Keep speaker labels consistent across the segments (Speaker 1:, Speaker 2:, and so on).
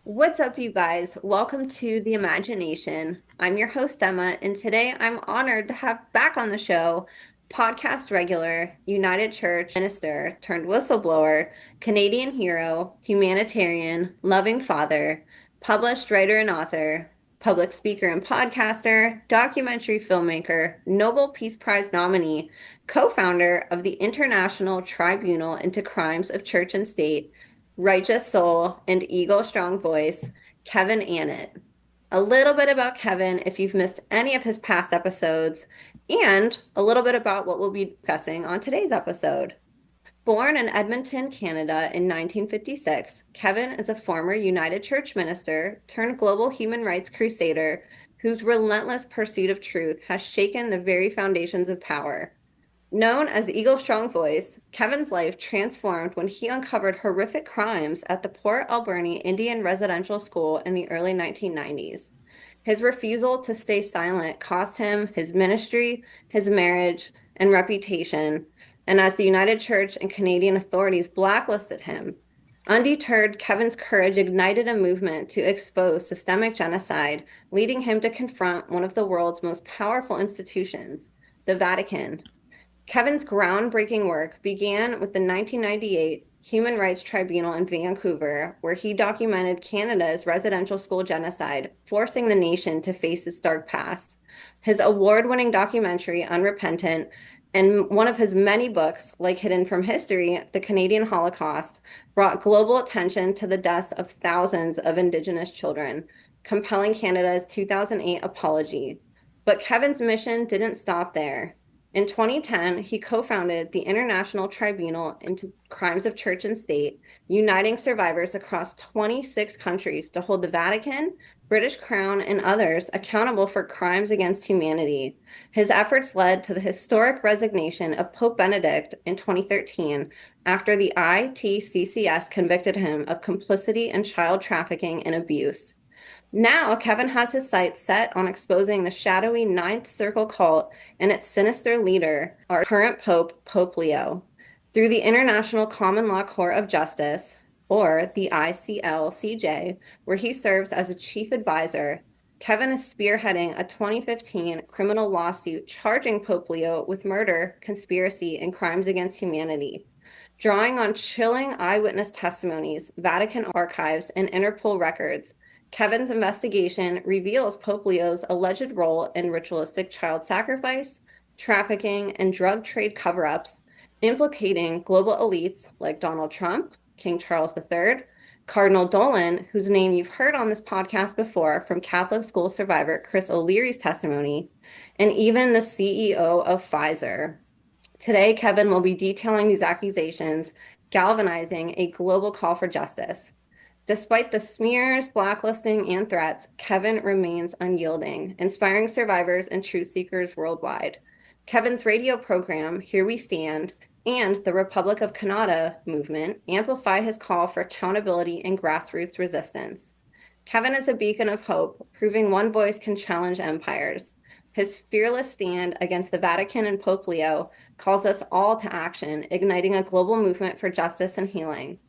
Speaker 1: What's up, you guys? Welcome to The Imagination. I'm your host, Emma, and today I'm honored to have back on the show podcast regular, United Church minister turned whistleblower, Canadian hero, humanitarian, loving father, published writer and author, public speaker and podcaster, documentary filmmaker, Nobel Peace Prize nominee, co-founder of the International Tribunal into Crimes of Church and State, righteous soul, and eagle strong voice, Kevin Annett. A little bit about Kevin if you've missed any of his past episodes, and a little bit about what we'll be discussing on today's episode. Born in Edmonton, Canada in 1956, Kevin is a former United Church minister turned global human rights crusader whose relentless pursuit of truth has shaken the very foundations of power. Known as Eagle Strong Voice, Kevin's life transformed when he uncovered horrific crimes at the Port Alberni Indian Residential School in the early 1990s. His refusal to stay silent cost him his ministry, his marriage, and reputation, and as the United Church and Canadian authorities blacklisted him. Undeterred, Kevin's courage ignited a movement to expose systemic genocide, leading him to confront one of the world's most powerful institutions, the Vatican. Kevin's groundbreaking work began with the 1998 Human Rights Tribunal in Vancouver, where he documented Canada's residential school genocide, forcing the nation to face its dark past. His award-winning documentary, Unrepentant, and one of his many books, like Hidden from History, The Canadian Holocaust, brought global attention to the deaths of thousands of Indigenous children, compelling Canada's 2008 apology. But Kevin's mission didn't stop there. In 2010, he co-founded the International Tribunal into Crimes of Church and State, uniting survivors across 26 countries to hold the Vatican, British Crown, and others accountable for crimes against humanity. His efforts led to the historic resignation of Pope Benedict in 2013 after the ITCCS convicted him of complicity in child trafficking and abuse. Now, Kevin has his sights set on exposing the shadowy Ninth Circle cult and its sinister leader, our current Pope, Pope Leo. Through the International Common Law Court of Justice, or the ICLCJ, where he serves as a chief advisor, Kevin is spearheading a 2015 criminal lawsuit charging Pope Leo with murder, conspiracy, and crimes against humanity. Drawing on chilling eyewitness testimonies, Vatican archives, and Interpol records, Kevin's investigation reveals Pope Leo's alleged role in ritualistic child sacrifice, trafficking, and drug trade cover-ups, implicating global elites like Donald Trump, King Charles III, Cardinal Dolan, whose name you've heard on this podcast before from Catholic school survivor Chris O'Leary's testimony, and even the CEO of Pfizer. Today, Kevin will be detailing these accusations, galvanizing a global call for justice. Despite the smears, blacklisting, and threats, Kevin remains unyielding, inspiring survivors and truth seekers worldwide. Kevin's radio program, Here We Stand, and the Republic of Canada movement amplify his call for accountability and grassroots resistance. Kevin is a beacon of hope, proving one voice can challenge empires. His fearless stand against the Vatican and Pope Leo calls us all to action, igniting a global movement for justice and healing.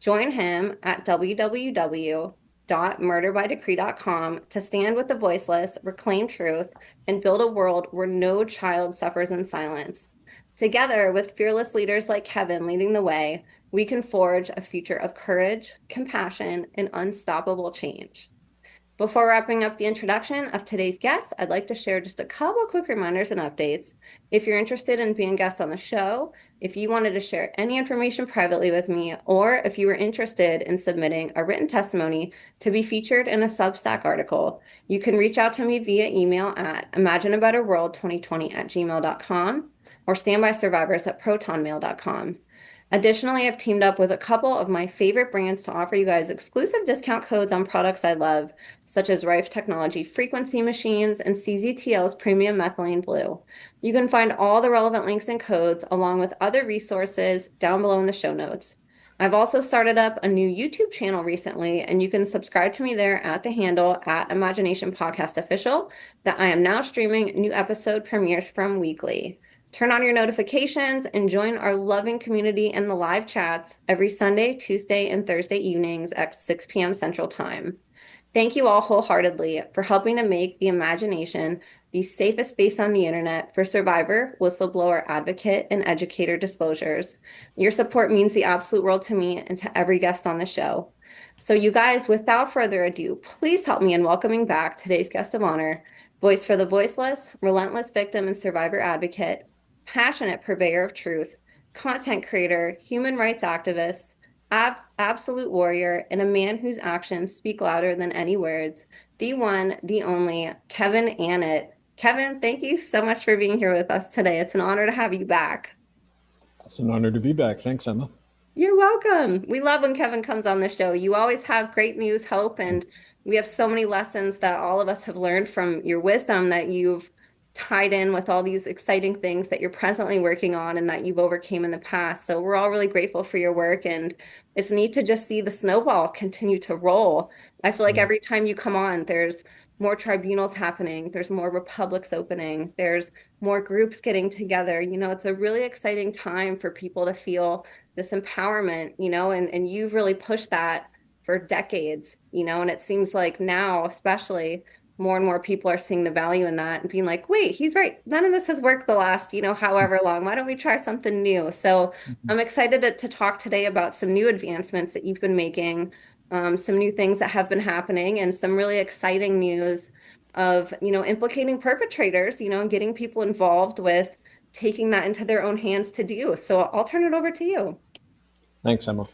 Speaker 1: Join him at www.murderbydecree.com to stand with the voiceless, reclaim truth, and build a world where no child suffers in silence. Together, with fearless leaders like Kevin leading the way, we can forge a future of courage, compassion, and unstoppable change. Before wrapping up the introduction of today's guest, I'd like to share just a couple quick reminders and updates. If you're interested in being guests on the show, if you wanted to share any information privately with me, or if you were interested in submitting a written testimony to be featured in a Substack article, you can reach out to me via email at imagineabetterworld2020@gmail.com or standbysurvivors@protonmail.com. Additionally, I've teamed up with a couple of my favorite brands to offer you guys exclusive discount codes on products I love, such as Rife Technology frequency machines and CZTL's premium methylene blue. You can find all the relevant links and codes along with other resources down below in the show notes. I've also started up a new YouTube channel recently, and you can subscribe to me there at the handle at Imagination Podcast Official that I am now streaming new episode premieres from weekly. Turn on your notifications and join our loving community in the live chats every Sunday, Tuesday, and Thursday evenings at 6 p.m. Central Time. Thank you all wholeheartedly for helping to make the imagination the safest space on the internet for survivor, whistleblower advocate, and educator disclosures. Your support means the absolute world to me and to every guest on the show. So you guys, without further ado, please help me in welcoming back today's guest of honor, voice for the voiceless, relentless victim and survivor advocate, passionate purveyor of truth, content creator, human rights activist, absolute warrior, and a man whose actions speak louder than any words, the one, the only, Kevin Annett. Kevin, thank you so much for being here with us today. It's an honor to have you back.
Speaker 2: It's an honor to be back. Thanks, Emma.
Speaker 1: You're welcome. We love when Kevin comes on the show. You always have great news, hope, and we have so many lessons that all of us have learned from your wisdom that you've tied in with all these exciting things that you're presently working on and that you've overcame in the past. So we're all really grateful for your work, and it's neat to just see the snowball continue to roll. I feel like every time you come on, there's more tribunals happening, there's more republics opening, there's more groups getting together. It's a really exciting time for people to feel this empowerment, and you've really pushed that for decades, and it seems like now, especially, more and more people are seeing the value in that and being like, wait, he's right. None of this has worked the last, however long. Why don't we try something new? So I'm excited to talk today about some new advancements that you've been making, some new things that have been happening, and some really exciting news of, implicating perpetrators, and getting people involved with taking that into their own hands to do. So I'll turn it over to you.
Speaker 2: Thanks, Emma.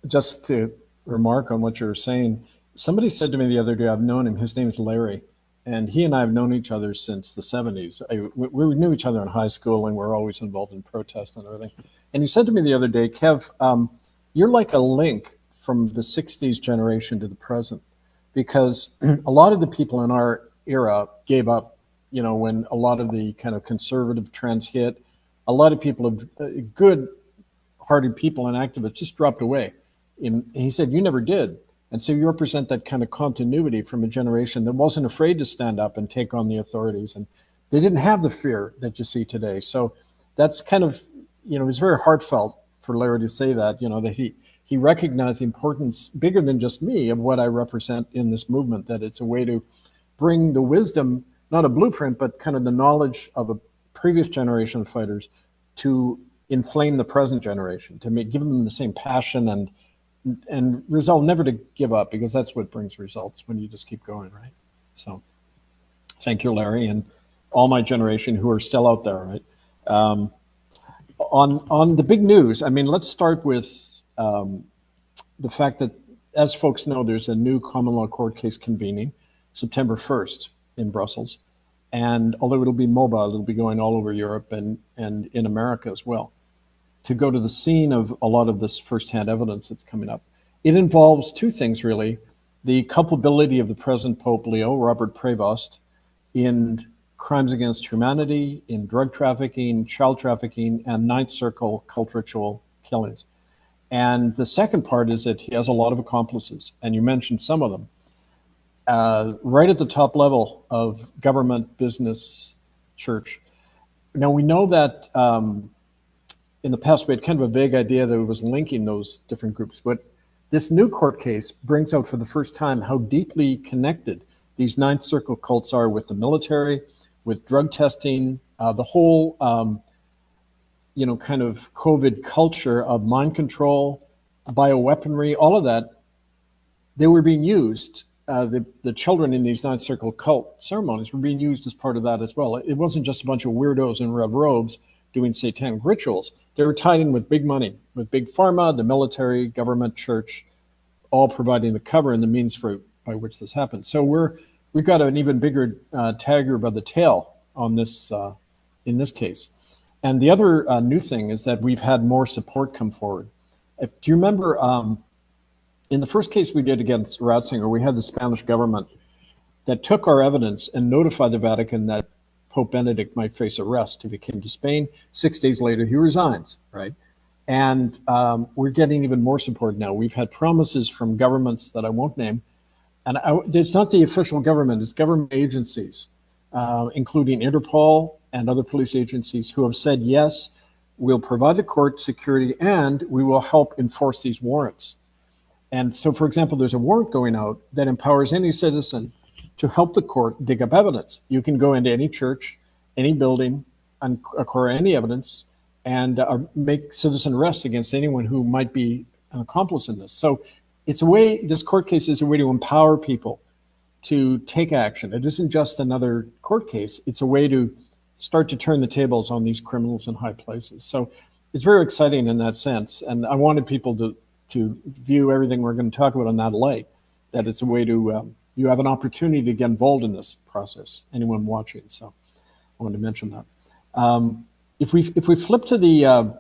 Speaker 2: Just to remark on what you were saying, somebody said to me the other day, I've known him, his name is Larry, and he and I have known each other since the 70s. We knew each other in high school, and we're always involved in protests and everything. And he said to me the other day, Kev, you're like a link from the 60s generation to the present, because a lot of the people in our era gave up, when a lot of the kind of conservative trends hit. A lot of people, good-hearted people and activists just dropped away. And he said, you never did. And so you represent that kind of continuity from a generation that wasn't afraid to stand up and take on the authorities. And they didn't have the fear that you see today. So that's kind of, it was very heartfelt for Larry to say that, that he recognized the importance, bigger than just me, of what I represent in this movement, that it's a way to bring the wisdom, not a blueprint, but kind of the knowledge of a previous generation of fighters to inflame the present generation, to give them the same passion and resolve never to give up, because that's what brings results, when you just keep going, right? So thank you, Larry, and all my generation who are still out there, right? On the big news, let's start with the fact that, as folks know, there's a new common law court case convening September 1st in Brussels. And although it'll be mobile, it'll be going all over Europe and in America as well, to go to the scene of a lot of this firsthand evidence that's coming up. It involves two things, really: the culpability of the present Pope Leo, Robert Prevost, in crimes against humanity, in drug trafficking, child trafficking, and Ninth Circle cult ritual killings. And the second part is that he has a lot of accomplices, and you mentioned some of them. Right at the top level of government, business, church. Now, we know that in the past, we had kind of a vague idea that it was linking those different groups, but this new court case brings out for the first time how deeply connected these Ninth Circle cults are with the military, with drug testing, the whole, kind of COVID culture of mind control, bioweaponry, all of that. They were being used. The children in these Ninth Circle cult ceremonies were being used as part of that as well. It wasn't just a bunch of weirdos in red robes doing satanic rituals. They were tied in with big money, with big pharma, the military, government, church, all providing the cover and the means by which this happened. So we've got an even bigger tiger by the tail on this in this case. And the other new thing is that we've had more support come forward. Do you remember in the first case we did against Ratzinger, we had the Spanish government that took our evidence and notified the Vatican that Pope Benedict might face arrest if he came to Spain. 6 days later, he resigns, right? And we're getting even more support now. We've had promises from governments that I won't name. And it's not the official government, it's government agencies, including Interpol, and other police agencies who have said, yes, we'll provide the court security and we will help enforce these warrants. And so, for example, there's a warrant going out that empowers any citizen to help the court dig up evidence. You can go into any church, any building, and acquire any evidence and make citizen arrests against anyone who might be an accomplice in this. So it's a way, this court case is a way to empower people to take action. It isn't just another court case. It's a way to start to turn the tables on these criminals in high places. So it's very exciting in that sense. And I wanted people to view everything we're going to talk about in that light, that it's a way to, you have an opportunity to get involved in this process, anyone watching. So I wanted to mention that. If we flip to the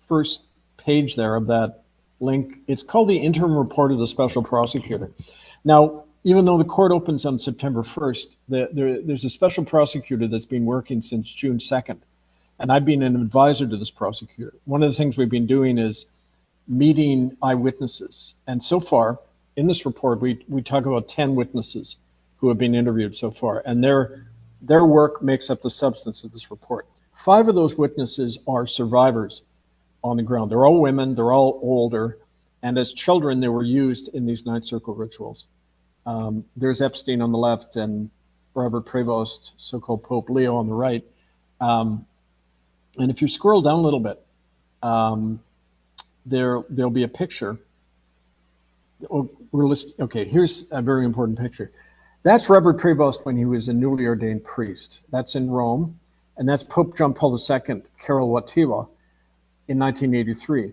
Speaker 2: first page there of that link, it's called the interim report of the special prosecutor. Now, even though the court opens on September 1st, there's a special prosecutor that's been working since June 2nd. And I've been an advisor to this prosecutor. One of the things we've been doing is meeting eyewitnesses. And so far, in this report, we talk about 10 witnesses who have been interviewed so far. And their work makes up the substance of this report. 5 of those witnesses are survivors on the ground. They're all women, they're all older, and as children, they were used in these Ninth Circle rituals. There's Epstein on the left and Robert Prevost, so-called Pope Leo on the right. And if you scroll down a little bit, there'll be a picture. Oh, okay, here's a very important picture. That's Robert Prevost when he was a newly ordained priest. That's in Rome. And that's Pope John Paul II, Karol Wojtyła, in 1983.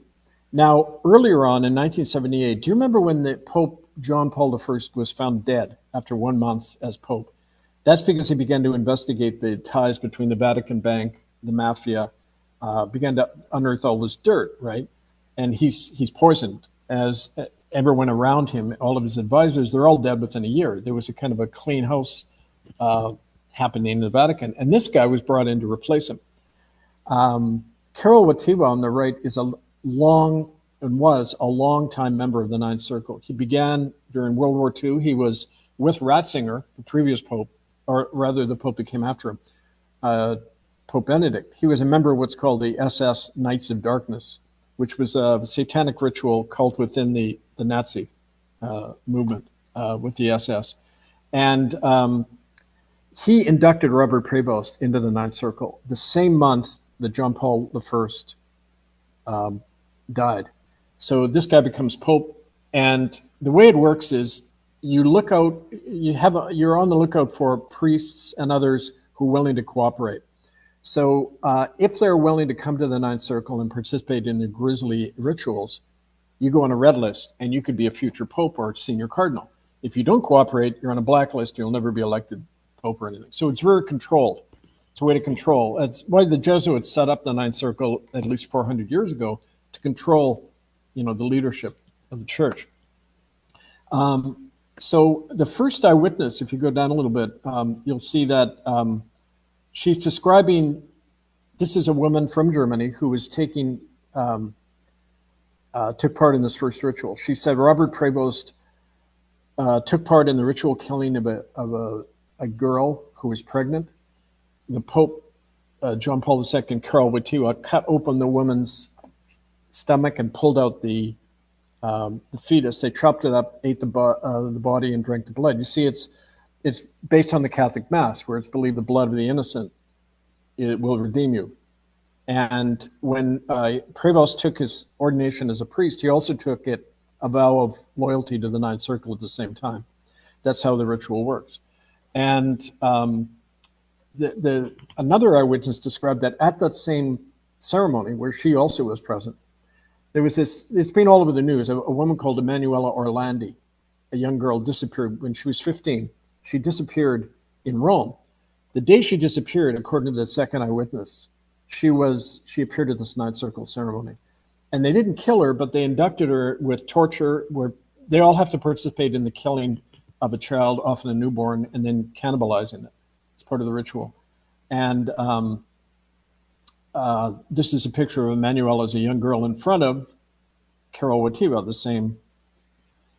Speaker 2: Now, earlier on in 1978, do you remember when the Pope John Paul I was found dead after 1 month as Pope? That's because he began to investigate the ties between the Vatican Bank, the mafia, began to unearth all this dirt, right? And he's poisoned, as everyone around him, all of his advisors, they're all dead within a year. There was a kind of a clean house happening in the Vatican, and this guy was brought in to replace him. Karol Wojtyła on the right is was a long-time member of the Ninth Circle. He began during World War II. He was with Ratzinger, the previous pope, or rather the pope that came after him, Pope Benedict. He was a member of what's called the SS Knights of Darkness, which was a satanic ritual cult within the Nazi movement with the SS. And he inducted Robert Prevost into the Ninth Circle the same month that John Paul I died. So this guy becomes Pope, and the way it works is you look out, you're on the lookout for priests and others who are willing to cooperate. So if they're willing to come to the Ninth Circle and participate in the grisly rituals, you go on a red list, and you could be a future Pope or senior cardinal. If you don't cooperate, you're on a blacklist, you'll never be elected Pope or anything. So it's very controlled. It's a way to control. That's why the Jesuits set up the Ninth Circle at least 400 years ago to control, the leadership of the church. So the first eyewitness, if you go down a little bit, you'll see that she's describing, this is a woman from Germany who was took part in this first ritual. She said Robert Prevost took part in the ritual killing of a girl who was pregnant. The Pope, John Paul II, Karol Wojtyła, cut open the woman's stomach and pulled out the fetus. They chopped it up, ate the body, and drank the blood. You see, it's based on the Catholic Mass, where it's believed the blood of the innocent it will redeem you. And when Prevost took his ordination as a priest, he also took a vow of loyalty to the Ninth Circle at the same time. That's how the ritual works. And another eyewitness described that at that same ceremony, where she also was present, there was this, it's been all over the news, a woman called Emanuela Orlandi, a young girl, disappeared when she was 15. She disappeared in Rome. The day she disappeared, according to the second eyewitness, she appeared at this Ninth Circle ceremony. And they didn't kill her, but they inducted her with torture, where they all have to participate in the killing of a child, often a newborn, and then cannibalizing it. It's part of the ritual. And this is a picture of Emanuela as a young girl in front of Karol Wojtyła, the same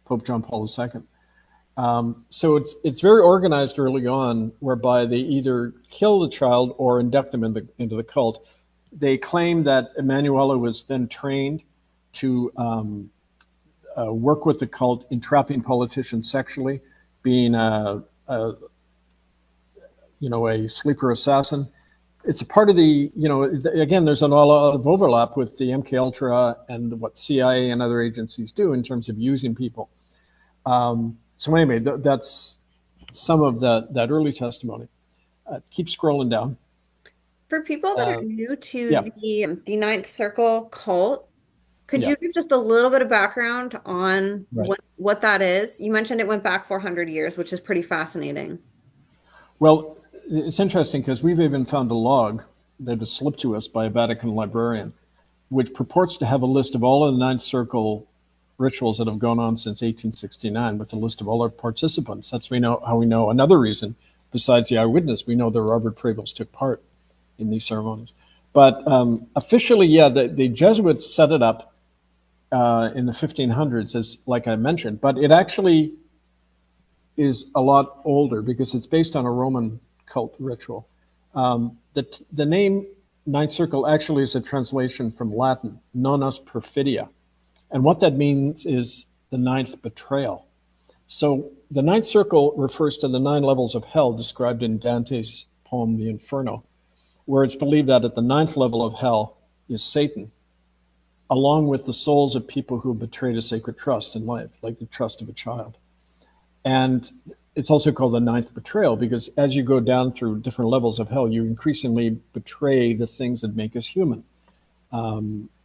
Speaker 2: Pope John Paul II. So it's very organized early on, whereby they either kill the child or induct them into the cult. They claim that Emanuela was then trained to work with the cult in trapping politicians sexually, being a sleeper assassin. It's a part of the, again, there's a lot of overlap with the MK Ultra and what CIA and other agencies do in terms of using people. So anyway, that's some of that early testimony. Keep scrolling down.
Speaker 1: For people that are new to
Speaker 2: Yeah,
Speaker 1: the Ninth Circle cult, could
Speaker 2: yeah,
Speaker 1: you give just a little bit of background on
Speaker 2: right.
Speaker 1: what that is? You mentioned it went back 400 years, which is pretty fascinating.
Speaker 2: Well, it's interesting because we've even found a log that was slipped to us by a Vatican librarian, which purports to have a list of all of the Ninth Circle rituals that have gone on since 1869, with a list of all our participants. That's how we know another reason, besides the eyewitness, we know that Robert Prebles took part in these ceremonies. But officially, yeah, the Jesuits set it up in the 1500s, as like I mentioned, but it actually is a lot older because it's based on a Roman cult ritual. The name Ninth Circle actually is a translation from Latin, nonus perfidia. And what that means is the ninth betrayal. So the ninth circle refers to the 9 levels of hell described in Dante's poem, The Inferno, where it's believed that at the 9th level of hell is Satan, along with the souls of people who betrayed a sacred trust in life, like the trust of a child. And it's also called the 9th betrayal because as you go down through different levels of hell, you increasingly betray the things that make us human.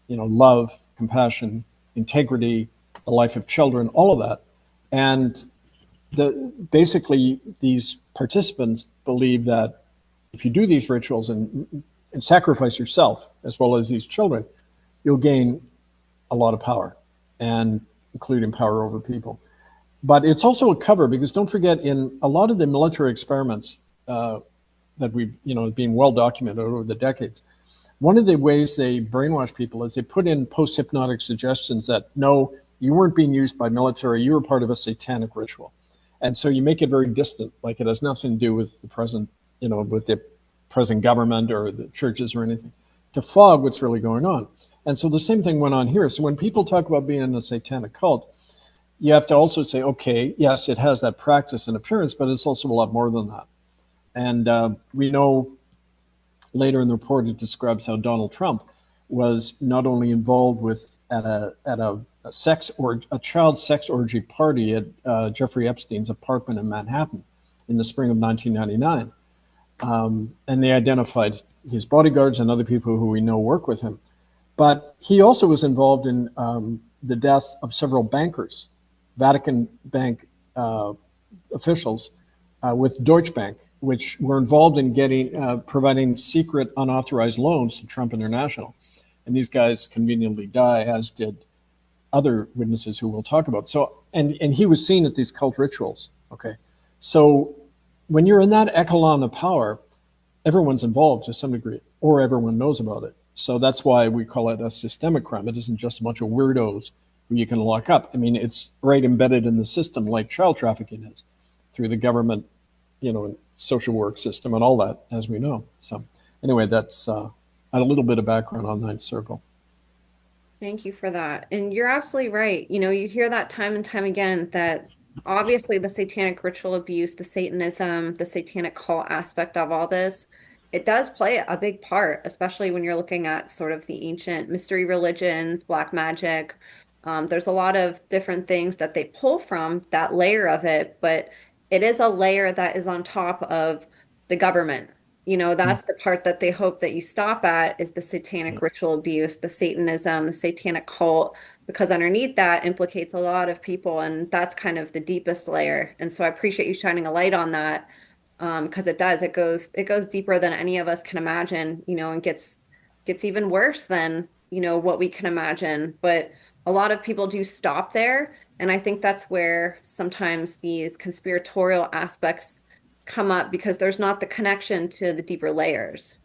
Speaker 2: Love, compassion, integrity, the life of children, all of that. And basically, these participants believe that if you do these rituals and sacrifice yourself, as well as these children, you'll gain a lot of power, and including power over people. But it's also a cover because don't forget, in a lot of the military experiments that we've, been well documented over the decades, one of the ways they brainwash people is they put in post-hypnotic suggestions that, no, you weren't being used by military, you were part of a satanic ritual. And so you make it very distant, like it has nothing to do with the present, with the present government or the churches or anything, to fog what's really going on. And so the same thing went on here. So when people talk about being in a satanic cult, you have to also say, okay, yes, it has that practice and appearance, but it's also a lot more than that. And we know later in the report, it describes how Donald Trump was not only involved with at a child sex orgy party at Jeffrey Epstein's apartment in Manhattan in the spring of 1999, and they identified his bodyguards and other people who we know work with him. But he also was involved in the death of several bankers, Vatican Bank officials, with Deutsche Bank, which were involved in providing secret unauthorized loans to Trump International. And these guys conveniently die, as did other witnesses who we'll talk about. So, and he was seen at these cult rituals. Okay. So when you're in that echelon of power, everyone's involved to some degree, or everyone knows about it. So that's why we call it a systemic crime. It isn't just a bunch of weirdos who you can lock up. I mean, it's right embedded in the system, like child trafficking is, through the government, social work system and all that, as we know. So anyway, that's a little bit of background on Ninth Circle.
Speaker 1: Thank you for that. And you're absolutely right. You hear that time and time again that obviously the satanic ritual abuse, the Satanism, the satanic cult aspect of all this, it does play a big part, especially when you're looking at sort of the ancient mystery religions, black magic. There's a lot of different things that they pull from that layer of it, but it is a layer that is on top of the government. That's the part that they hope that you stop at is the satanic ritual abuse, the Satanism, the satanic cult, because underneath that implicates a lot of people, and that's kind of the deepest layer. And so I appreciate you shining a light on that, because it goes deeper than any of us can imagine, and gets even worse than, what we can imagine. But a lot of people do stop there, and I think that's where sometimes these conspiratorial aspects come up because there's not the connection to the deeper layers.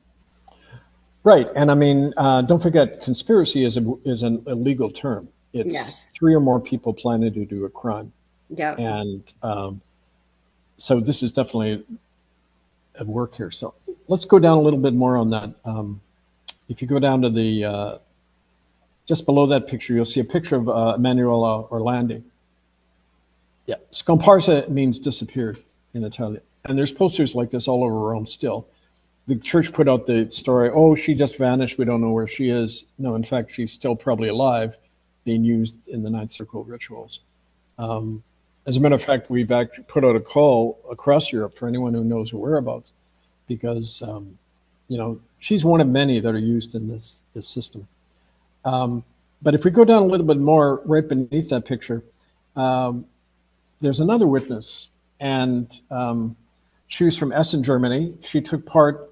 Speaker 2: Right. And I mean, don't forget, conspiracy is an illegal term. It's
Speaker 1: Yes.
Speaker 2: 3 or more people planning to do a crime.
Speaker 1: Yep.
Speaker 2: And so this is definitely at work here. So let's go down a little bit more on that. If you go down to the just below that picture, you'll see a picture of Emanuela Orlandi. Yeah, scomparsa means disappeared in Italian. And there's posters like this all over Rome still. The church put out the story, oh, she just vanished, we don't know where she is. No, in fact, she's still probably alive, being used in the Ninth Circle rituals. As a matter of fact, we've actually put out a call across Europe for anyone who knows her whereabouts, because she's one of many that are used in this system. But if we go down a little bit more, right beneath that picture, there's another witness, and she was from Essen, Germany. She took part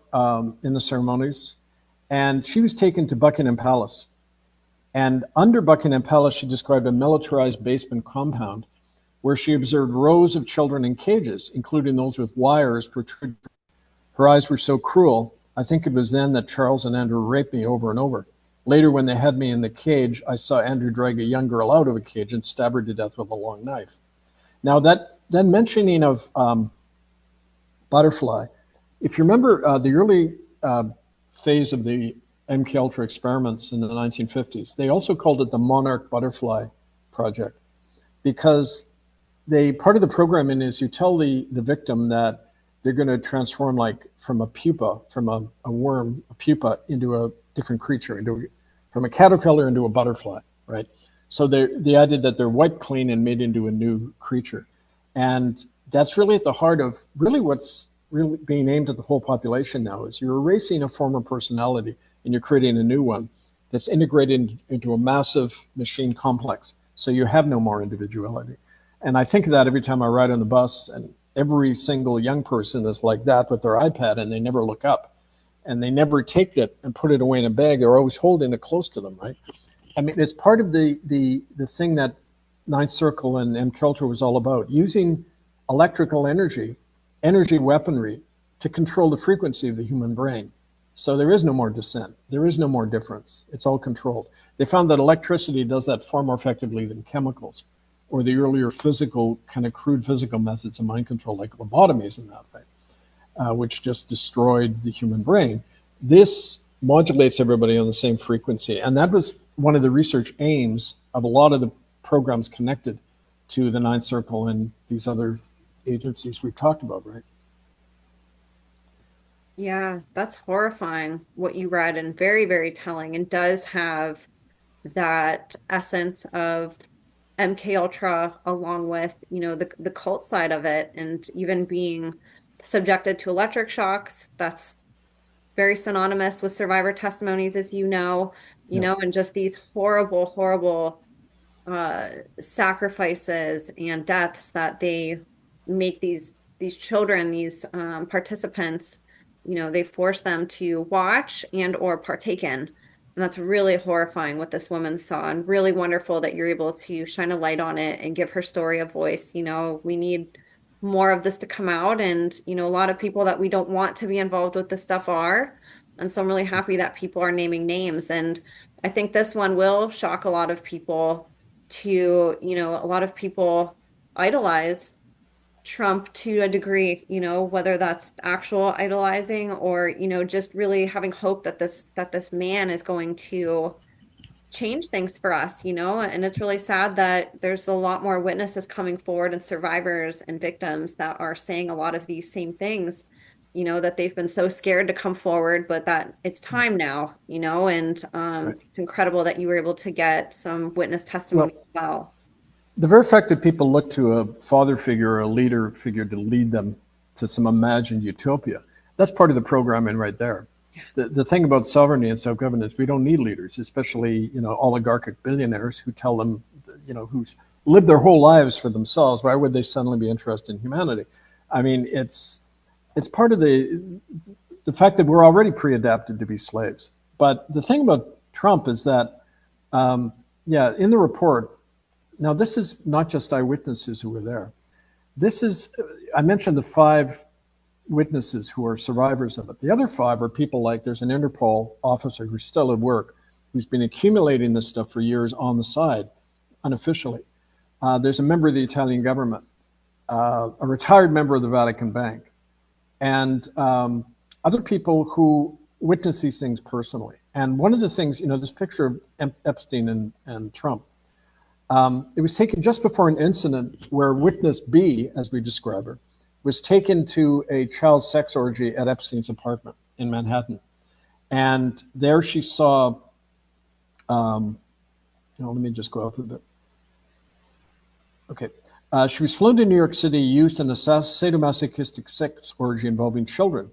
Speaker 2: in the ceremonies, and she was taken to Buckingham Palace. And under Buckingham Palace, she described a militarized basement compound where she observed rows of children in cages, including those with wires protruding. Her eyes were so cruel, I think it was then that Charles and Andrew raped me over and over. Later, when they had me in the cage, I saw Andrew drag a young girl out of a cage and stab her to death with a long knife. Now, that mentioning of butterfly, if you remember the early phase of the MKUltra experiments in the 1950s, they also called it the Monarch Butterfly Project, because part of the programming is you tell the victim that they're going to transform, like from a pupa, from a worm, a pupa, into a different creature, from a caterpillar into a butterfly, right? So the idea that they're wiped clean and made into a new creature. And that's really at the heart of really what's really being aimed at the whole population now, is you're erasing a former personality and you're creating a new one that's integrated into a massive machine complex. So you have no more individuality. And I think of that every time I ride on the bus, and every single young person is like that with their iPad, and they never look up, and they never take it and put it away in a bag. They're always holding it close to them, right? I mean, it's part of the thing that Ninth Circle and MKUltra was all about, using electrical energy weaponry to control the frequency of the human brain. So there is no more dissent. There is no more difference. It's all controlled. They found that electricity does that far more effectively than chemicals, or the earlier physical, kind of crude physical methods of mind control, like lobotomies in that way, which just destroyed the human brain. This modulates everybody on the same frequency. And that was one of the research aims of a lot of the programs connected to the Ninth Circle and these other agencies we've talked about, right?
Speaker 1: Yeah, that's horrifying what you read, and very, very telling, and does have that essence of MK Ultra, along with, the cult side of it, and even being subjected to electric shocks. That's very synonymous with survivor testimonies, as
Speaker 2: Yeah,
Speaker 1: and just these horrible, horrible sacrifices and deaths that they make these children, these participants, they force them to watch and or partake in. And that's really horrifying what this woman saw, and really wonderful that you're able to shine a light on it and give her story a voice. We need more of this to come out, and a lot of people that we don't want to be involved with this stuff are. And so I'm really happy that people are naming names. And I think this one will shock a lot of people to, a lot of people idolize Trump to a degree, whether that's actual idolizing or, just really having hope that this man is going to change things for us, and it's really sad that there's a lot more witnesses coming forward and survivors and victims that are saying a lot of these same things, that they've been so scared to come forward, but that it's
Speaker 2: yeah,
Speaker 1: time now, and
Speaker 2: right.
Speaker 1: it's incredible that you were able to get some witness testimony
Speaker 2: Well,
Speaker 1: as well.
Speaker 2: the very fact that people look to a father figure or a leader figure to lead them to some imagined utopia, that's part of the programming right there. The thing about sovereignty and self-governance, we don't need leaders, especially oligarchic billionaires who tell them, who's lived their whole lives for themselves. Why would they suddenly be interested in humanity? I mean, it's part of the fact that we're already pre-adapted to be slaves. But the thing about Trump is that, yeah, in the report, now this is not just eyewitnesses who were there. This is, I mentioned the 5 witnesses who are survivors of it. The other 5 are people like, there's an Interpol officer who's still at work, who's been accumulating this stuff for years on the side, unofficially. There's a member of the Italian government, a retired member of the Vatican Bank, and other people who witness these things personally. And one of the things, this picture of Epstein and Trump, it was taken just before an incident where witness B, as we describe her, was taken to a child sex orgy at Epstein's apartment in Manhattan. And there she saw, let me just go up a bit. Okay. She was flown to New York City, used in a sadomasochistic sex orgy involving children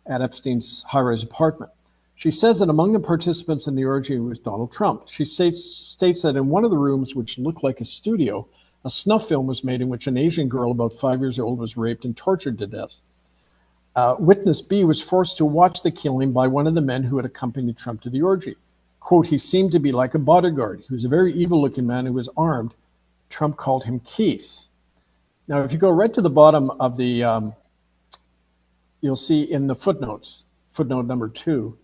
Speaker 2: at Epstein's high-rise apartment. She says that among the participants in the orgy was Donald Trump. She states that in one of the rooms, which looked like a studio, a snuff film was made in which an Asian girl about 5 years old was raped and tortured to death. Witness B was forced to watch the killing by one of the men who had accompanied Trump to the orgy. Quote, he seemed to be like a bodyguard. He was a very evil-looking man who was armed. Trump called him Keith. Now, if you go right to the bottom of the, you'll see in the footnotes, footnote number 2,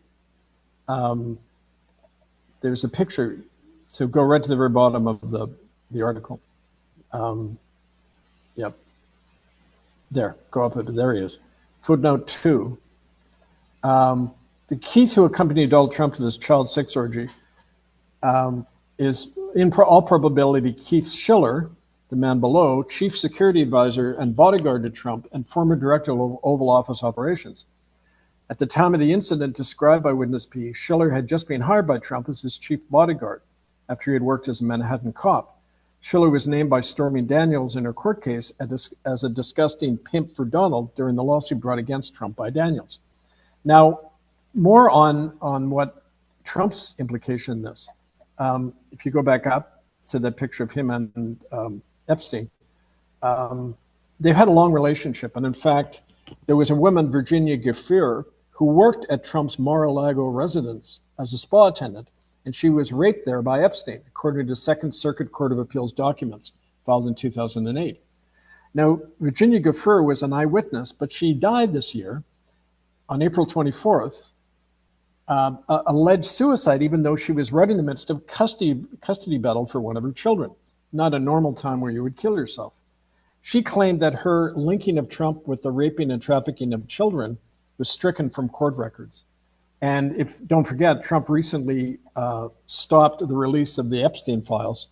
Speaker 2: there's a picture. So go right to the very bottom of the article. Yep. There, go up, there he is. Footnote 2. The Keith who accompanied Donald Trump to this child sex orgy is, in all probability, Keith Schiller, the man below, chief security advisor and bodyguard to Trump and former director of Oval Office operations. At the time of the incident described by Witness P, Schiller had just been hired by Trump as his chief bodyguard after he had worked as a Manhattan cop. Schiller was named by Stormy Daniels in her court case as a disgusting pimp for Donald during the lawsuit brought against Trump by Daniels. Now, more on what Trump's implication in this. If you go back up to that picture of him and Epstein, they've had a long relationship. And in fact, there was a woman, Virginia Gifford, who worked at Trump's Mar-a-Lago residence as a spa attendant, and she was raped there by Epstein, according to Second Circuit Court of Appeals documents filed in 2008. Now, Virginia Gifford was an eyewitness, but she died this year on April 24th, alleged suicide, even though she was right in the midst of custody battle for one of her children. Not a normal time where you would kill yourself. She claimed that her linking of Trump with the raping and trafficking of children was stricken from court records. And don't forget, Trump recently stopped the release of the Epstein files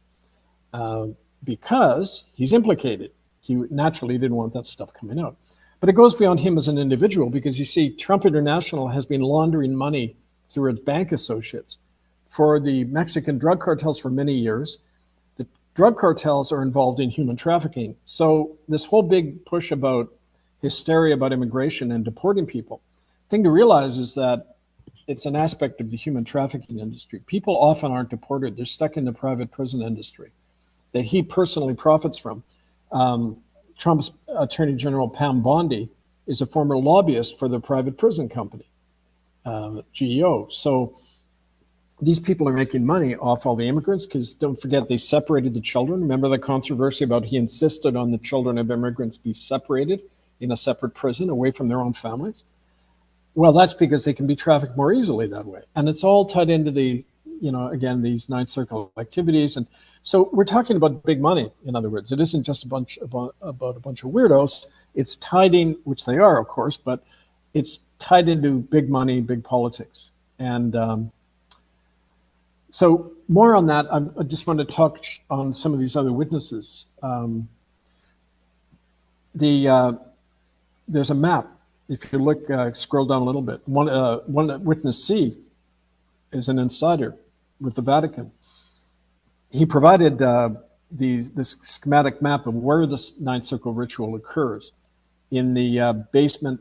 Speaker 2: because he's implicated. He naturally didn't want that stuff coming out. But it goes beyond him as an individual because you see, Trump International has been laundering money through its bank associates for the Mexican drug cartels for many years. The drug cartels are involved in human trafficking. So this whole big push about hysteria about immigration and deporting people, the thing to realize is that it's an aspect of the human trafficking industry. People often aren't deported. They're stuck in the private prison industry that he personally profits from. Trump's Attorney General Pam Bondi is a former lobbyist for the private prison company, GEO. So these people are making money off all the immigrants because don't forget they separated the children. Remember the controversy about he insisted on the children of immigrants be separated in a separate prison away from their own families? Well, that's because they can be trafficked more easily that way. And it's all tied into the, again, these ninth circle activities. And so we're talking about big money, in other words. It isn't just about a bunch of weirdos. It's tied in, which they are, of course, but it's tied into big money, big politics. And so more on that, I just want to talk on some of these other witnesses. There's a map. If you look, scroll down a little bit. One witness C is an insider with the Vatican. He provided this schematic map of where this ninth circle ritual occurs in the basement.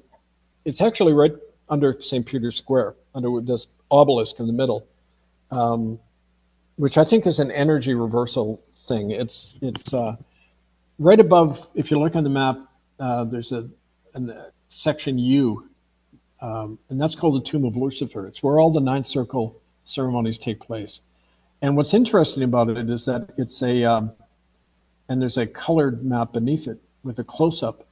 Speaker 2: It's actually right under St. Peter's Square, under this obelisk in the middle, which I think is an energy reversal thing. It's right above. If you look on the map, there's a section U, and that's called the Tomb of Lucifer. It's where all the ninth circle ceremonies take place. And what's interesting about it is that it's and there's a colored map beneath it with a close-up.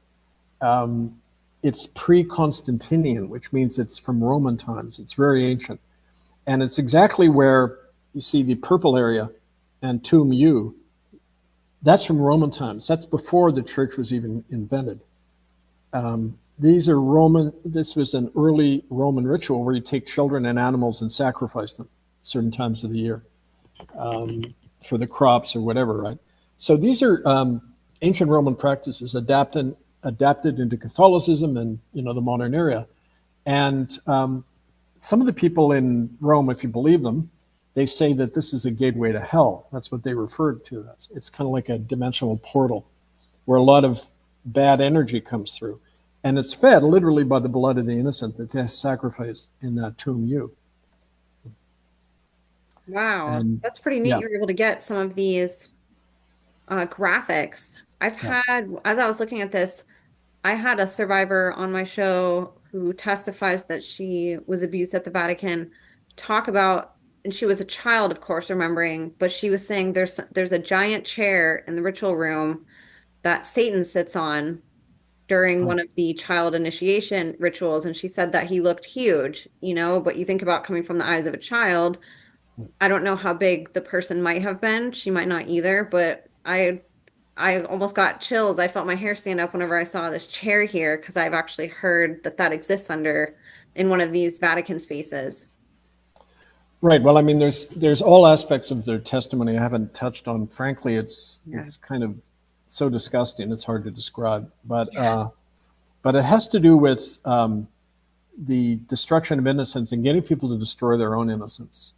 Speaker 2: It's pre-Constantinian, which means it's from Roman times. It's very ancient. And it's exactly where you see the purple area and Tomb U That's from Roman times. That's before the church was even invented. These are Roman, this was an early Roman ritual where you take children and animals and sacrifice them certain times of the year for the crops or whatever, right? So these are ancient Roman practices adapted into Catholicism and, you know, the modern era. And some of the people in Rome, if you believe them, they say that this is a gateway to hell. That's what they referred to as. It's kind of like a dimensional portal where a lot of bad energy comes through. And it's fed literally by the blood of the innocent that they sacrifice in that tomb you.
Speaker 1: Wow,
Speaker 2: And
Speaker 1: that's pretty neat.
Speaker 2: yeah,
Speaker 1: You're able to get some of these graphics. I've
Speaker 2: yeah.
Speaker 1: had, as I was looking at this, I had a survivor on my show who testifies that she was abused at the Vatican talk about, and she was a child, of course, remembering, but she was saying there's a giant chair in the ritual room that Satan sits on during
Speaker 2: Wow.
Speaker 1: one of the child initiation rituals, and she said that he looked huge, you know, but you think about coming from the eyes of a child. I don't know how big the person might have been. She might not either, but I almost got chills. I felt my hair stand up whenever I saw this chair here because I've actually heard that that exists under in one of these Vatican spaces.
Speaker 2: Right. Well, I mean, there's all aspects of their testimony I haven't touched on. Frankly,
Speaker 1: Yeah.
Speaker 2: it's kind of so disgusting. It's hard to describe.
Speaker 1: Yeah.
Speaker 2: But it has to do with the destruction of innocence and getting people to destroy their own innocence.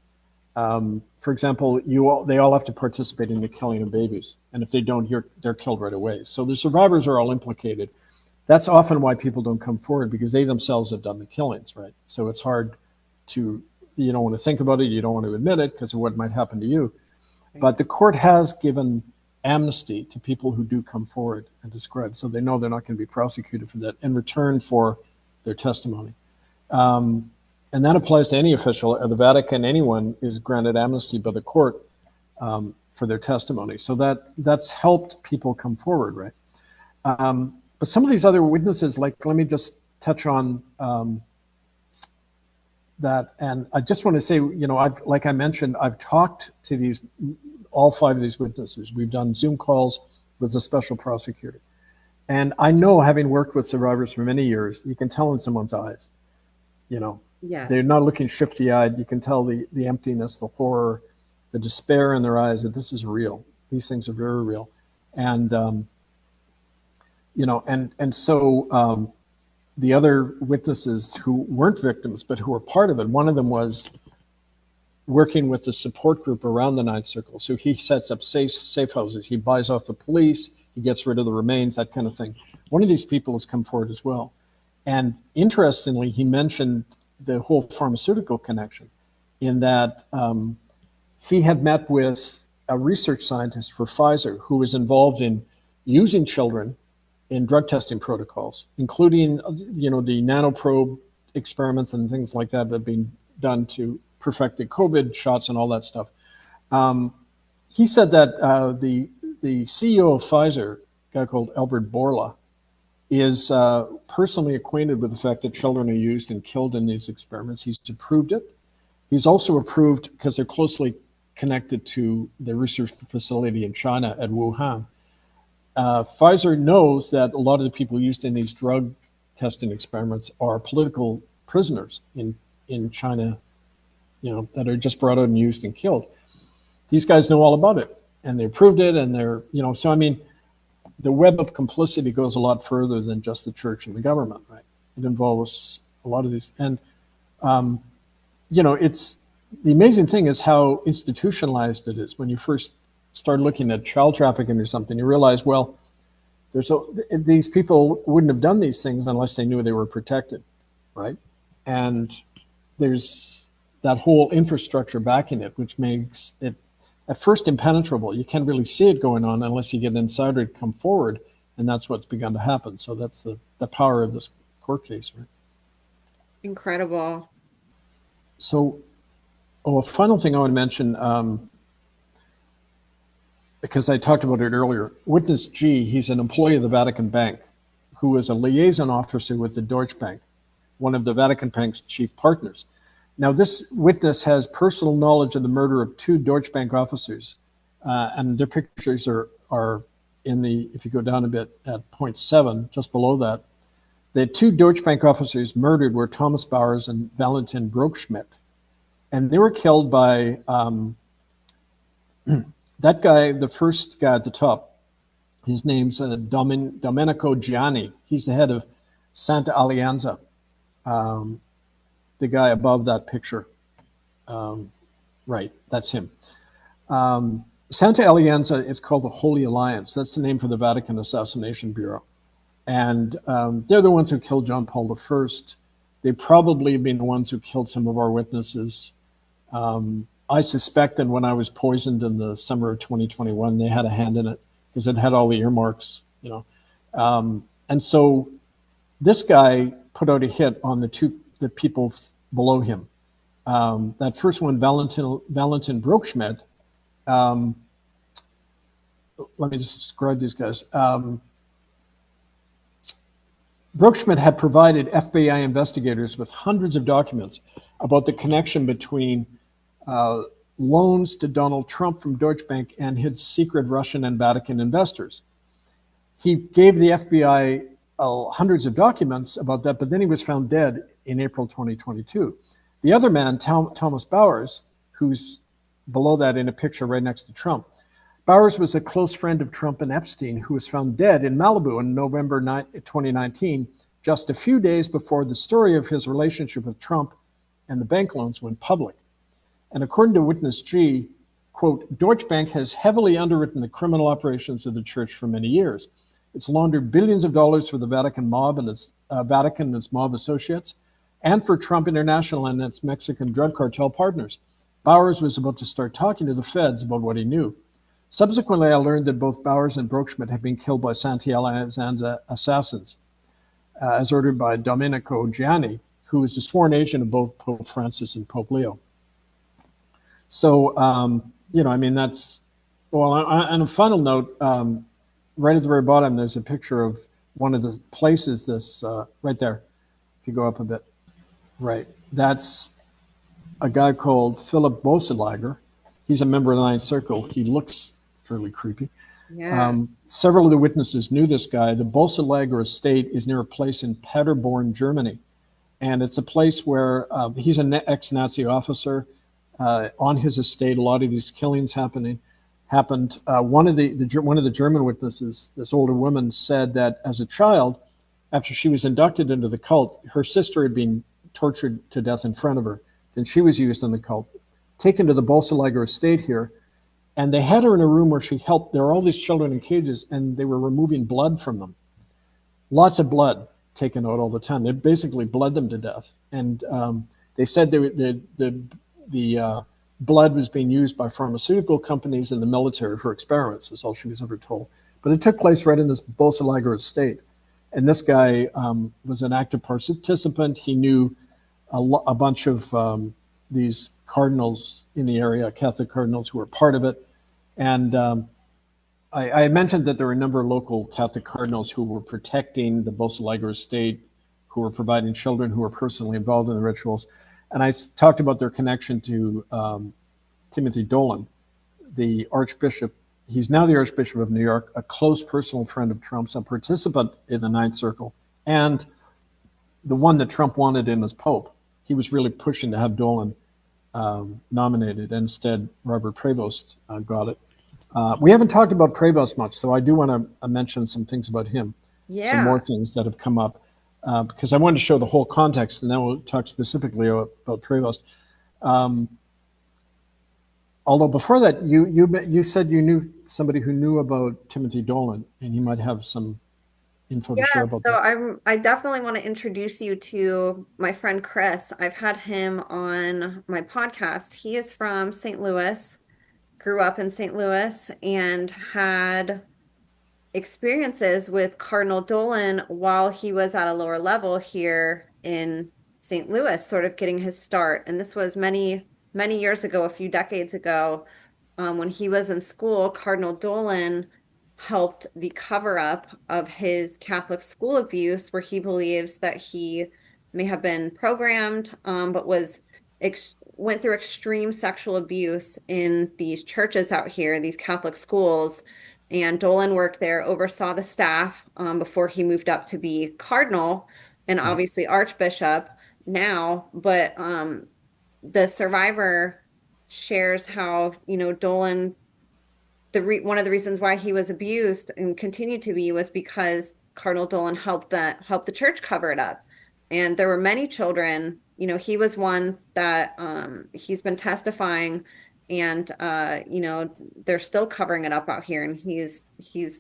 Speaker 2: For example, they all have to participate in the killing of babies, and if they don't, they're killed right away. So the survivors are all implicated. That's often why people don't come forward, because they themselves have done the killings, right? So it's hard to, you don't want to think about it, you don't want to admit it because of what might happen to you. But the court has given amnesty to people who do come forward and describe, so they know they're not going to be prosecuted for that in return for their testimony. And that applies to any official at the Vatican. Anyone is granted amnesty by the court for their testimony. So that's helped people come forward, right? But some of these other witnesses, like, let me just touch on that. And I just want to say, you know, like I mentioned, I've talked to all 5 of these witnesses. We've done Zoom calls with the special prosecutor. And I know, having worked with survivors for many years, you can tell in someone's eyes, you know, they're
Speaker 1: Yes.
Speaker 2: not looking shifty-eyed. You can tell the emptiness, the horror, the despair in their eyes that this is real. These things are very real. And, you know, and so the other witnesses who weren't victims, but who were part of it, one of them was working with the support group around the Ninth Circle. So he sets up safe houses. He buys off the police. He gets rid of the remains, that kind of thing. One of these people has come forward as well. And interestingly, he mentioned the whole pharmaceutical connection in that he had met with a research scientist for Pfizer who was involved in using children in drug testing protocols, including, you know, the nanoprobe experiments and things like that have been done to perfect the COVID shots and all that stuff. He said that the CEO of Pfizer, a guy called Albert Bourla, is personally acquainted with the fact that children are used and killed in these experiments. He's approved it. He's also approved, because they're closely connected to the research facility in China at Wuhan. Pfizer knows that a lot of the people used in these drug testing experiments are political prisoners in China, you know, that are just brought out and used and killed. These guys know all about it, and they approved it, and they're, you know, so I mean, the web of complicity goes a lot further than just the church and the government, right? It involves a lot of these. And, you know, it's the amazing thing is how institutionalized it is. When you first start looking at child trafficking or something, you realize, well, these people wouldn't have done these things unless they knew they were protected, right? And there's that whole infrastructure backing it, which makes it at first impenetrable. You can't really see it going on unless you get an insider to come forward, and that's what's begun to happen. So that's the power of this court case, right?
Speaker 1: Incredible.
Speaker 2: So, a final thing I want to mention, because I talked about it earlier, Witness G, he's an employee of the Vatican Bank, who was a liaison officer with the Deutsche Bank, one of the Vatican Bank's chief partners. Now, this witness has personal knowledge of the murder of 2 Deutsche Bank officers, and their pictures are are in the, if you go down a bit at point 7, just below that, the 2 Deutsche Bank officers murdered were Thomas Bowers and Valentin Brockschmidt. And they were killed by that guy, the first guy at the top. His name's Domenico Gianni. He's the head of Santa Alianza, the guy above that picture. Right, that's him. Santa Alianza, it's called the Holy Alliance. That's the name for the Vatican Assassination Bureau. And they're the ones who killed John Paul I. They probably have been the ones who killed some of our witnesses. I suspect that when I was poisoned in the summer of 2021, they had a hand in it because it had all the earmarks, you know. And so this guy put out a hit on the people below him. That first one, Valentin Brockschmidt. Let me just describe these guys. Brockschmidt had provided FBI investigators with hundreds of documents about the connection between loans to Donald Trump from Deutsche Bank and his secret Russian and Vatican investors. He gave the FBI hundreds of documents about that, but then he was found dead in April 2022. The other man, Thomas Bowers, who's below that in a picture right next to Trump, Bowers was a close friend of Trump and Epstein, who was found dead in Malibu in November 2019, just a few days before the story of his relationship with Trump and the bank loans went public. And according to Witness G, quote, Deutsche Bank has heavily underwritten the criminal operations of the church for many years. It's laundered billions of dollars for the Vatican mob and its Vatican and its mob associates, and for Trump International and its Mexican drug cartel partners. Bowers was about to start talking to the feds about what he knew. Subsequently, I learned that both Bowers and Brockschmidt had been killed by Santa Alianza assassins, as ordered by Domenico Gianni, who was a sworn agent of both Pope Francis and Pope Leo. So, you know, I mean, that's, well, on a final note, right at the very bottom, there's a picture of one of the places, this, right there, if you go up a bit, right, that's a guy called Philip Boeselager. He's a member of the Ninth Circle. He looks fairly creepy.
Speaker 1: Yeah.
Speaker 2: Several of the witnesses knew this guy. The Boeselager estate is near a place in Paderborn, Germany. And it's a place where he's an ex-Nazi officer. On his estate, a lot of these killings happened. One of the German witnesses, this older woman, said that as a child, after she was inducted into the cult, her sister had been tortured to death in front of her. Then she was used in the cult, taken to the Boeselager estate here, and they had her in a room where she helped. There were all these children in cages, and they were removing blood from them. Lots of blood taken out all the time. They basically bled them to death, and they said the blood was being used by pharmaceutical companies and the military for experiments. That's all she was ever told. But it took place right in this Boeselager estate, and this guy was an active participant. He knew a bunch of these cardinals in the area, Catholic cardinals who were part of it. And I mentioned that there were a number of local Catholic cardinals who were protecting the Boeselager estate, who were providing children who were personally involved in the rituals. And I talked about their connection to Timothy Dolan, the Archbishop. He's now the Archbishop of New York, a close personal friend of Trump's, a participant in the Ninth Circle, and the one that Trump wanted in as Pope. He was really pushing to have Dolan nominated. Instead, Robert Prevost got it. We haven't talked about Prevost much, so I do want to mention some things about him, some more things that have come up, because I wanted to show the whole context, and then we'll talk specifically about Prevost. Although before that, you said you knew somebody who knew about Timothy Dolan, and you might have some info to share about that.
Speaker 1: I definitely want to introduce you to my friend Chris. I've had him on my podcast. He is from St. Louis, grew up in St. Louis, and had experiences with Cardinal Dolan while he was at a lower level here in St. Louis, sort of getting his start. And this was many, many years ago, a few decades ago, when he was in school. Cardinal Dolan helped the cover up of his Catholic school abuse, where he believes that he may have been programmed, but went through extreme sexual abuse in these churches out here, these Catholic schools. And Dolan worked there, oversaw the staff before he moved up to be cardinal and
Speaker 2: Right.
Speaker 1: obviously archbishop now. But the survivor shares how, Dolan one of the reasons why he was abused and continued to be was because Cardinal Dolan helped the church cover it up. And there were many children, he was one that he's been testifying and they're still covering it up out here and he's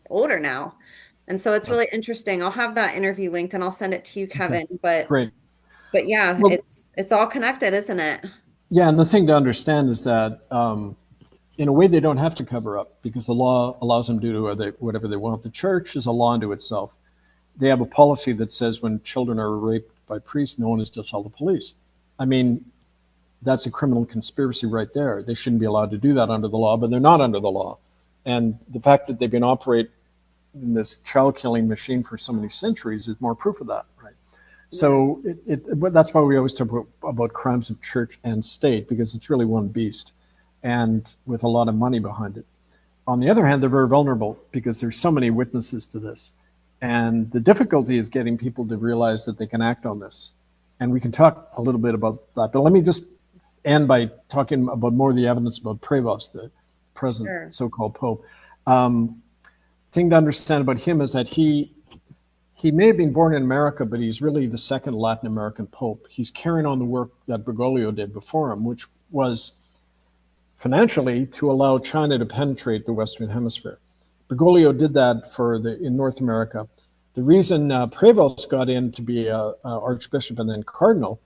Speaker 1: older now. And so it's
Speaker 2: Yeah.
Speaker 1: really interesting. I'll have that interview linked and I'll send it to you,
Speaker 2: Okay.
Speaker 1: Kevin. But
Speaker 2: Great.
Speaker 1: yeah,
Speaker 2: Well,
Speaker 1: it's all connected, isn't it?
Speaker 2: yeah, and the thing to understand is that in a way they don't have to cover up because the law allows them to do whatever they want. The church is a law unto itself. They have a policy that says when children are raped by priests, no one is to tell the police. I mean, that's a criminal conspiracy right there. They shouldn't be allowed to do that under the law, but they're not under the law. And the fact that they've been operating this child killing machine for so many centuries is more proof of that, right?
Speaker 1: Yeah.
Speaker 2: So but that's why we always talk about crimes of church and state because it's really one beast, and with a lot of money behind it. On the other hand, they're very vulnerable because there's so many witnesses to this, and the difficulty is getting people to realize that they can act on this. And we can talk a little bit about that, but let me just end by talking about more of the evidence about Prevost, the present
Speaker 1: Sure.
Speaker 2: so-called Pope. Um, thing to understand about him is that he may have been born in America, but he's really the second Latin American Pope. He's carrying on the work that Bergoglio did before him, which was financially to allow China to penetrate the Western Hemisphere. Bergoglio did that in North America. The reason Prevost got in to be a archbishop and then cardinal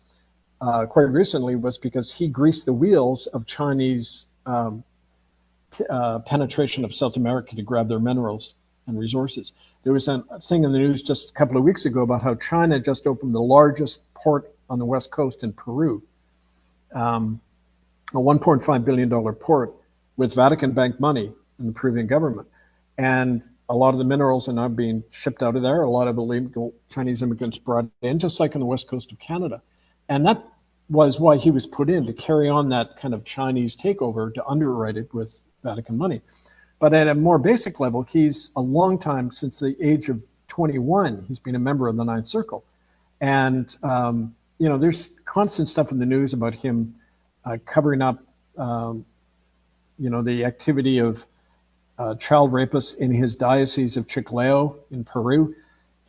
Speaker 2: quite recently was because he greased the wheels of Chinese penetration of South America to grab their minerals and resources. There was a thing in the news just a couple of weeks ago about how China just opened the largest port on the West Coast in Peru, a $1.5 billion port with Vatican bank money in the Peruvian government. And a lot of the minerals are now being shipped out of there. A lot of illegal Chinese immigrants brought in, just like on the west coast of Canada. And that was why he was put in, to carry on that kind of Chinese takeover, to underwrite it with Vatican money. But at a more basic level, he's a long time, since the age of 21, he's been a member of the Ninth Circle. And, there's constant stuff in the news about him covering up, the activity of child rapists in his diocese of Chiclayo in Peru.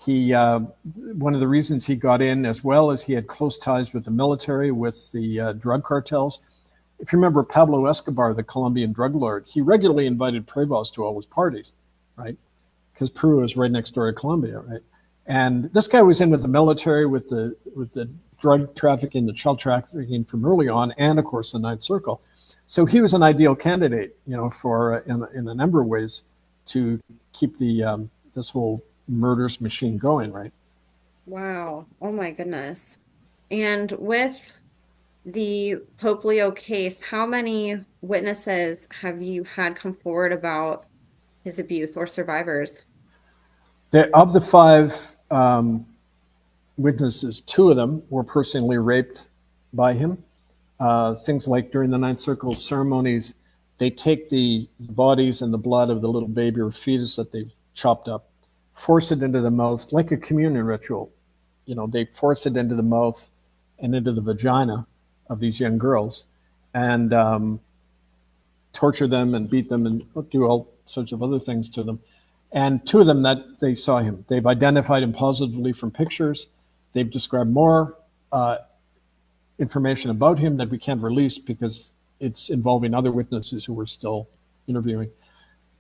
Speaker 2: One of the reasons he got in, as well as he had close ties with the military, with the drug cartels. If you remember Pablo Escobar, the Colombian drug lord, he regularly invited Prevost to all his parties, right? Because Peru is right next door to Colombia, right? And this guy was in with the military, with the drug trafficking, the child trafficking from early on, and of course the Ninth Circle. So he was an ideal candidate, for in a number of ways to keep this whole murderous machine going, right?
Speaker 1: Wow. Oh my goodness. And with the Pope Leo case, how many witnesses have you had come forward about his abuse or survivors?
Speaker 2: Of the five witnesses, two of them were personally raped by him. Things like during the Ninth Circle ceremonies, they take the bodies and the blood of the little baby or fetus that they've chopped up, force it into the mouth, like a communion ritual. They force it into the mouth and into the vagina of these young girls, and torture them and beat them and do all sorts of other things to them. And two of them that they saw him. They've identified him positively from pictures. They've described more information about him that we can't release because it's involving other witnesses who we're still interviewing.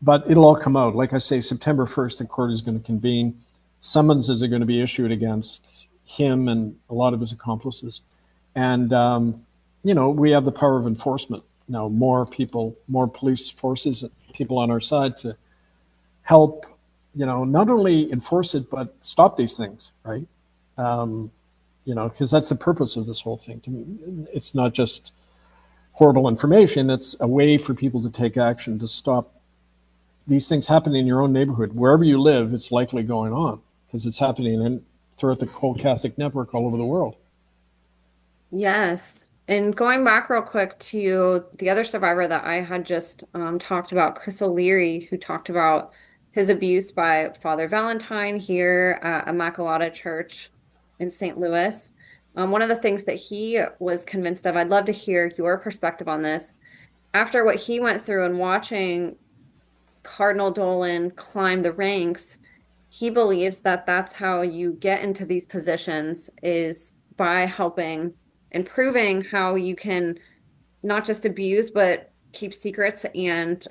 Speaker 2: But it'll all come out. Like I say, September 1st, the court is going to convene. Summonses are going to be issued against him and a lot of his accomplices. And, we have the power of enforcement. Now, more people, more police forces, people on our side to help, not only enforce it, but stop these things, right? Because that's the purpose of this whole thing. To me, it's not just horrible information. It's a way for people to take action to stop these things happening in your own neighborhood. Wherever you live, it's likely going on because it's happening throughout the whole Catholic network all over the world.
Speaker 1: Yes. And going back real quick to the other survivor that I had just talked about, Chris O'Leary, who talked about his abuse by Father Valentine here at Immaculata Church in St. Louis. One of the things that he was convinced of, I'd love to hear your perspective on this. After what he went through and watching Cardinal Dolan climb the ranks, he believes that that's how you get into these positions is by helping and proving how you can not just abuse, but keep secrets and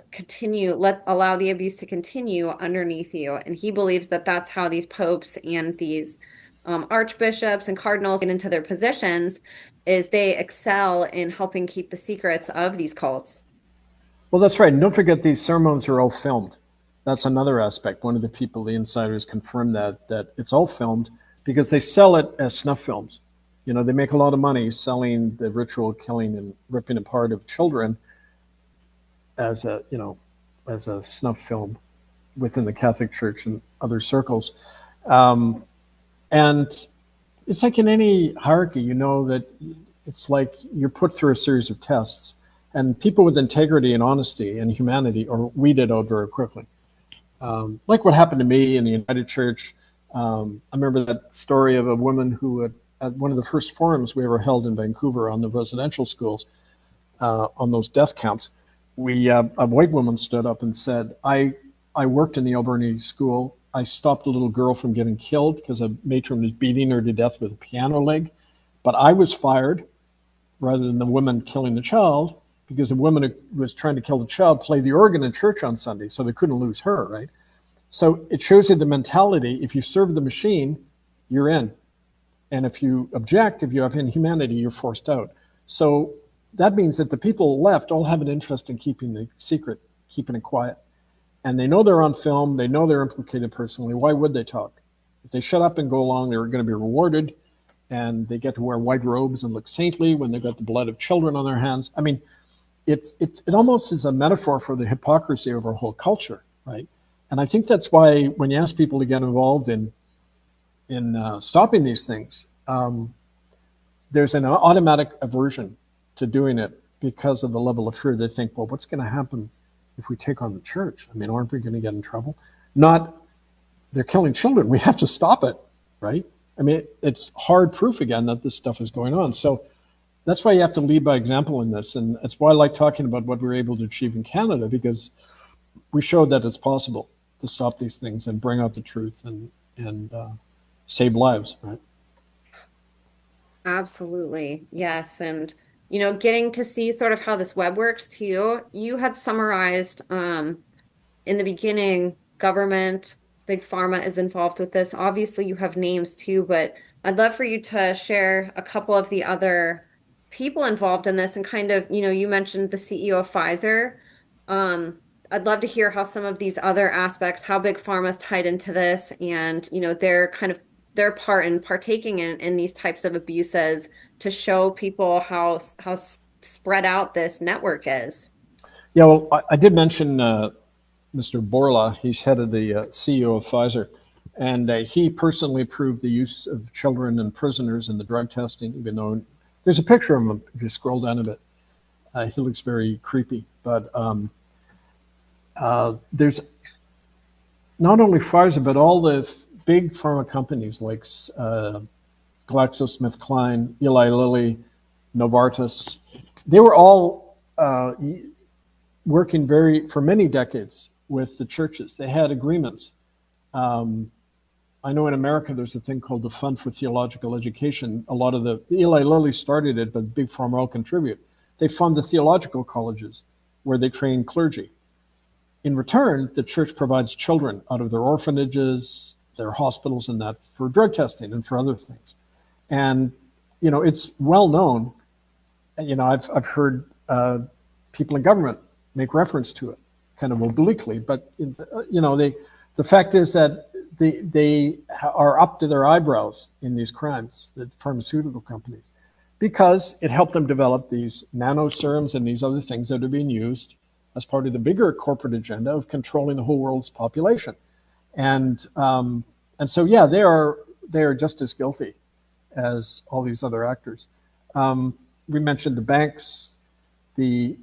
Speaker 1: allow the abuse to continue underneath you. And he believes that that's how these popes and these archbishops and cardinals get into their positions is they excel in helping keep the secrets of these cults.
Speaker 2: Well, that's right. And don't forget these ceremonies are all filmed. That's another aspect. One of the people, the insiders, confirmed that it's all filmed because they sell it as snuff films. You know, they make a lot of money selling the ritual killing and ripping apart of children as a, you know, as a snuff film within the Catholic Church and other circles. And it's like in any hierarchy, you know, that it's like you're put through a series of tests, and people with integrity and honesty and humanity are weeded out very quickly. Like what happened to me in the United Church. I remember that story of a woman who had, at one of the first forums we ever held in Vancouver on the residential schools, on those death camps, a white woman stood up and said, I worked in the Alberni school. I stopped a little girl from getting killed because a matron was beating her to death with a piano leg. But I was fired rather than the woman killing the child because the woman who was trying to kill the child played the organ in church on Sunday, so they couldn't lose her, right? So it shows you the mentality. If you serve the machine, you're in. And if you object, if you have inhumanity, you're forced out. So that means that the people left all have an interest in keeping the secret, keeping it quiet. And they know they're on film. They know they're implicated personally. Why would they talk? If they shut up and go along, they're going to be rewarded. And they get to wear white robes and look saintly when they've got the blood of children on their hands. I mean, it almost is a metaphor for the hypocrisy of our whole culture, right? And I think that's why when you ask people to get involved in stopping these things, there's an automatic aversion to doing it because of the level of fear. They think, well, what's going to happen if we take on the church? I mean, aren't we going to get in trouble? Not, they're killing children. We have to stop it, right? I mean, it's hard proof again that this stuff is going on. So that's why you have to lead by example in this. And that's why I like talking about what we were able to achieve in Canada, because we showed that it's possible to stop these things and bring out the truth and save lives, right?
Speaker 1: Absolutely. Yes. And, getting to see sort of how this web works too, you had summarized in the beginning, government, big pharma is involved with this. Obviously, you have names too, but I'd love for you to share a couple of the other people involved in this and kind of, you mentioned the CEO of Pfizer. I'd love to hear how some of these other aspects, how big pharma's tied into this and, their part in partaking in these types of abuses to show people how spread out this network is.
Speaker 2: Yeah, well, I did mention Mr. Borla. He's head of the CEO of Pfizer, and he personally approved the use of children and prisoners in the drug testing, even though there's a picture of him if you scroll down a bit. He looks very creepy, but there's not only Pfizer, but all the big pharma companies like GlaxoSmithKline, Eli Lilly, Novartis. They were all working for many decades with the churches. They had agreements. I know in America there's a thing called the Fund for Theological Education. A lot of the Eli Lilly started it, but big pharma all contribute. They fund the theological colleges where they train clergy. In return, the church provides children out of their orphanages, their hospitals, and that for drug testing and for other things. And it's well known. I've heard people in government make reference to it, kind of obliquely. But the fact is that they are up to their eyebrows in these crimes, the pharmaceutical companies, because it helped them develop these nano serums and these other things that are being used as part of the bigger corporate agenda of controlling the whole world's population. And so, yeah, they are just as guilty as all these other actors. We mentioned the banks, the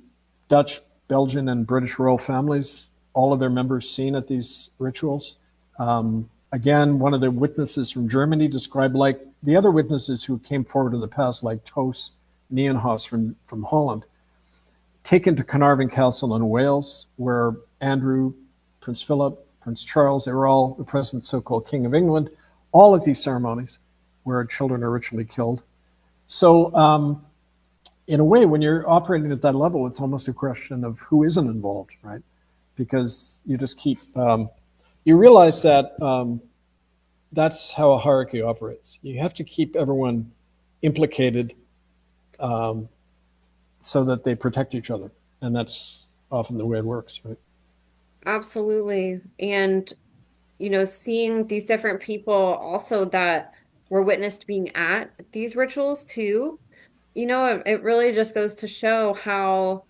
Speaker 2: Dutch, Belgian, and British royal families. all of their members seen at these rituals. Again, one of the witnesses from Germany described, like the other witnesses who came forward in the past, like Toos Nieuwenhuis from Holland, taken to Carnarvon Castle in Wales, where Andrew, Prince Philip, Prince Charles, they were all the present so-called King of England, all at these ceremonies where children are ritually killed. So in a way, when you're operating at that level, it's almost a question of who isn't involved, right? Because you just keep, you realize that that's how a hierarchy operates. You have to keep everyone implicated so that they protect each other. And that's often the way it works, right?
Speaker 1: Absolutely. And, seeing these different people also that were witnessed being at these rituals too, it really just goes to show how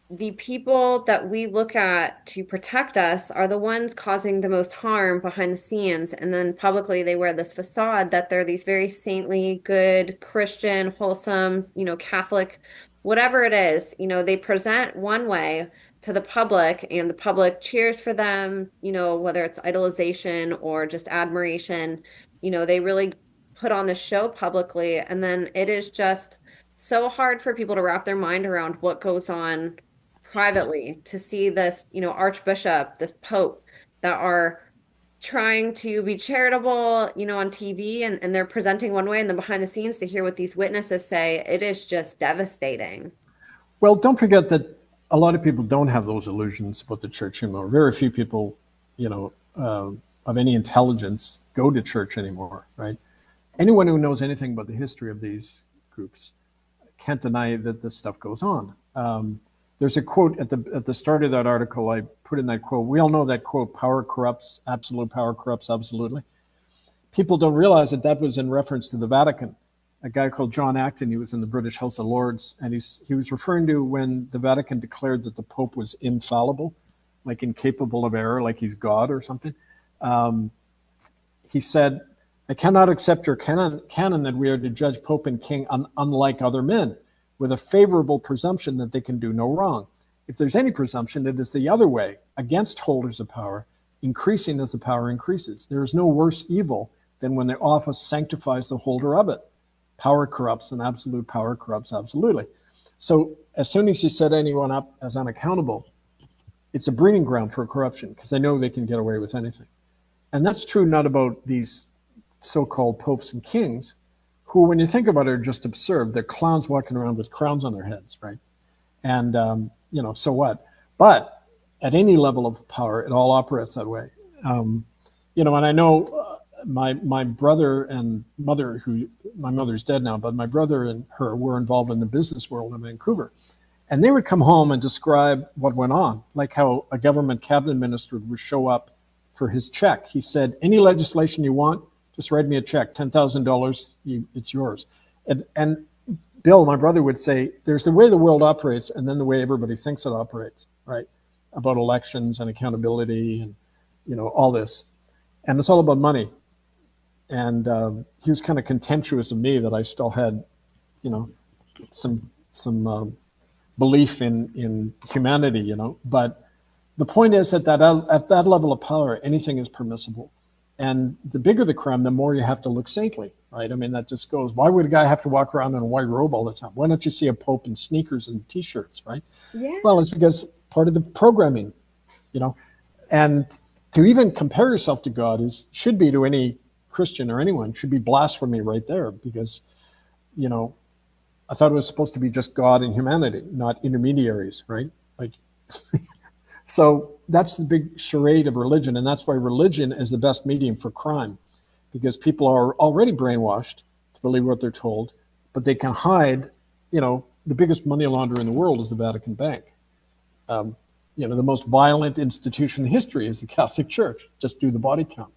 Speaker 1: the people that we look at to protect us are the ones causing the most harm behind the scenes. And then publicly, they wear this facade that they're these very saintly, good, Christian, wholesome, Catholic, whatever it is. They present one way to the public, and the public cheers for them, whether it's idolization or just admiration. They really put on the show publicly. And then it is just so hard for people to wrap their mind around what goes on privately, to see this, archbishop, this pope that are trying to be charitable, on TV, and they're presenting one way, and then behind the scenes to hear what these witnesses say, it is just devastating.
Speaker 2: Well, don't forget that a lot of people don't have those illusions about the church anymore. Very few people, you know, of any intelligence go to church anymore, right? Anyone who knows anything about the history of these groups can't deny that this stuff goes on. There's a quote at the start of that article. I put in that quote. We all know that quote: "Power corrupts. Absolute power corrupts absolutely." People don't realize that that was in reference to the Vatican. A guy called John Acton, he was in the British House of Lords, and he was referring to when the Vatican declared that the Pope was infallible, like incapable of error, like he's God or something. He said, "I cannot accept your canon that we are to judge Pope and King unlike other men, with a favorable presumption that they can do no wrong. If there's any presumption, it is the other way, against holders of power, increasing as the power increases. There is no worse evil than when the office sanctifies the holder of it. Power corrupts, and absolute power corrupts absolutely." So as soon as you set anyone up as unaccountable, it's a breeding ground for corruption, because they know they can get away with anything. And that's true not about these so-called popes and kings, who, when you think about it, are just absurd. They're clowns walking around with crowns on their heads, right? And, so what? But at any level of power, it all operates that way. And I know my brother and mother, who my mother's dead now, but my brother and her were involved in the business world in Vancouver. And they would come home and describe what went on, like how a government cabinet minister would show up for his check. He said, "Any legislation you want, just write me a check, $10,000, it's yours." And Bill, my brother, would say, there's the way the world operates and then the way everybody thinks it operates, right? About elections and accountability and, all this. And it's all about money. And he was kind of contemptuous of me that I still had, some belief in humanity, But the point is that at that level of power, anything is permissible. And the bigger the crime, the more you have to look saintly, right? I mean, that just goes, why would a guy have to walk around in a white robe all the time? Why don't you see a pope in sneakers and T-shirts, right?
Speaker 1: Yeah.
Speaker 2: Well, it's because part of the programming, And to even compare yourself to God should be, to any Christian or anyone, should be blasphemy right there, because, I thought it was supposed to be just God and humanity, not intermediaries, right? Like, so that's the big charade of religion, and that's why religion is the best medium for crime, because people are already brainwashed to believe what they're told, but they can hide. The biggest money launderer in the world is the Vatican Bank. The most violent institution in history is the Catholic Church. Just do the body count.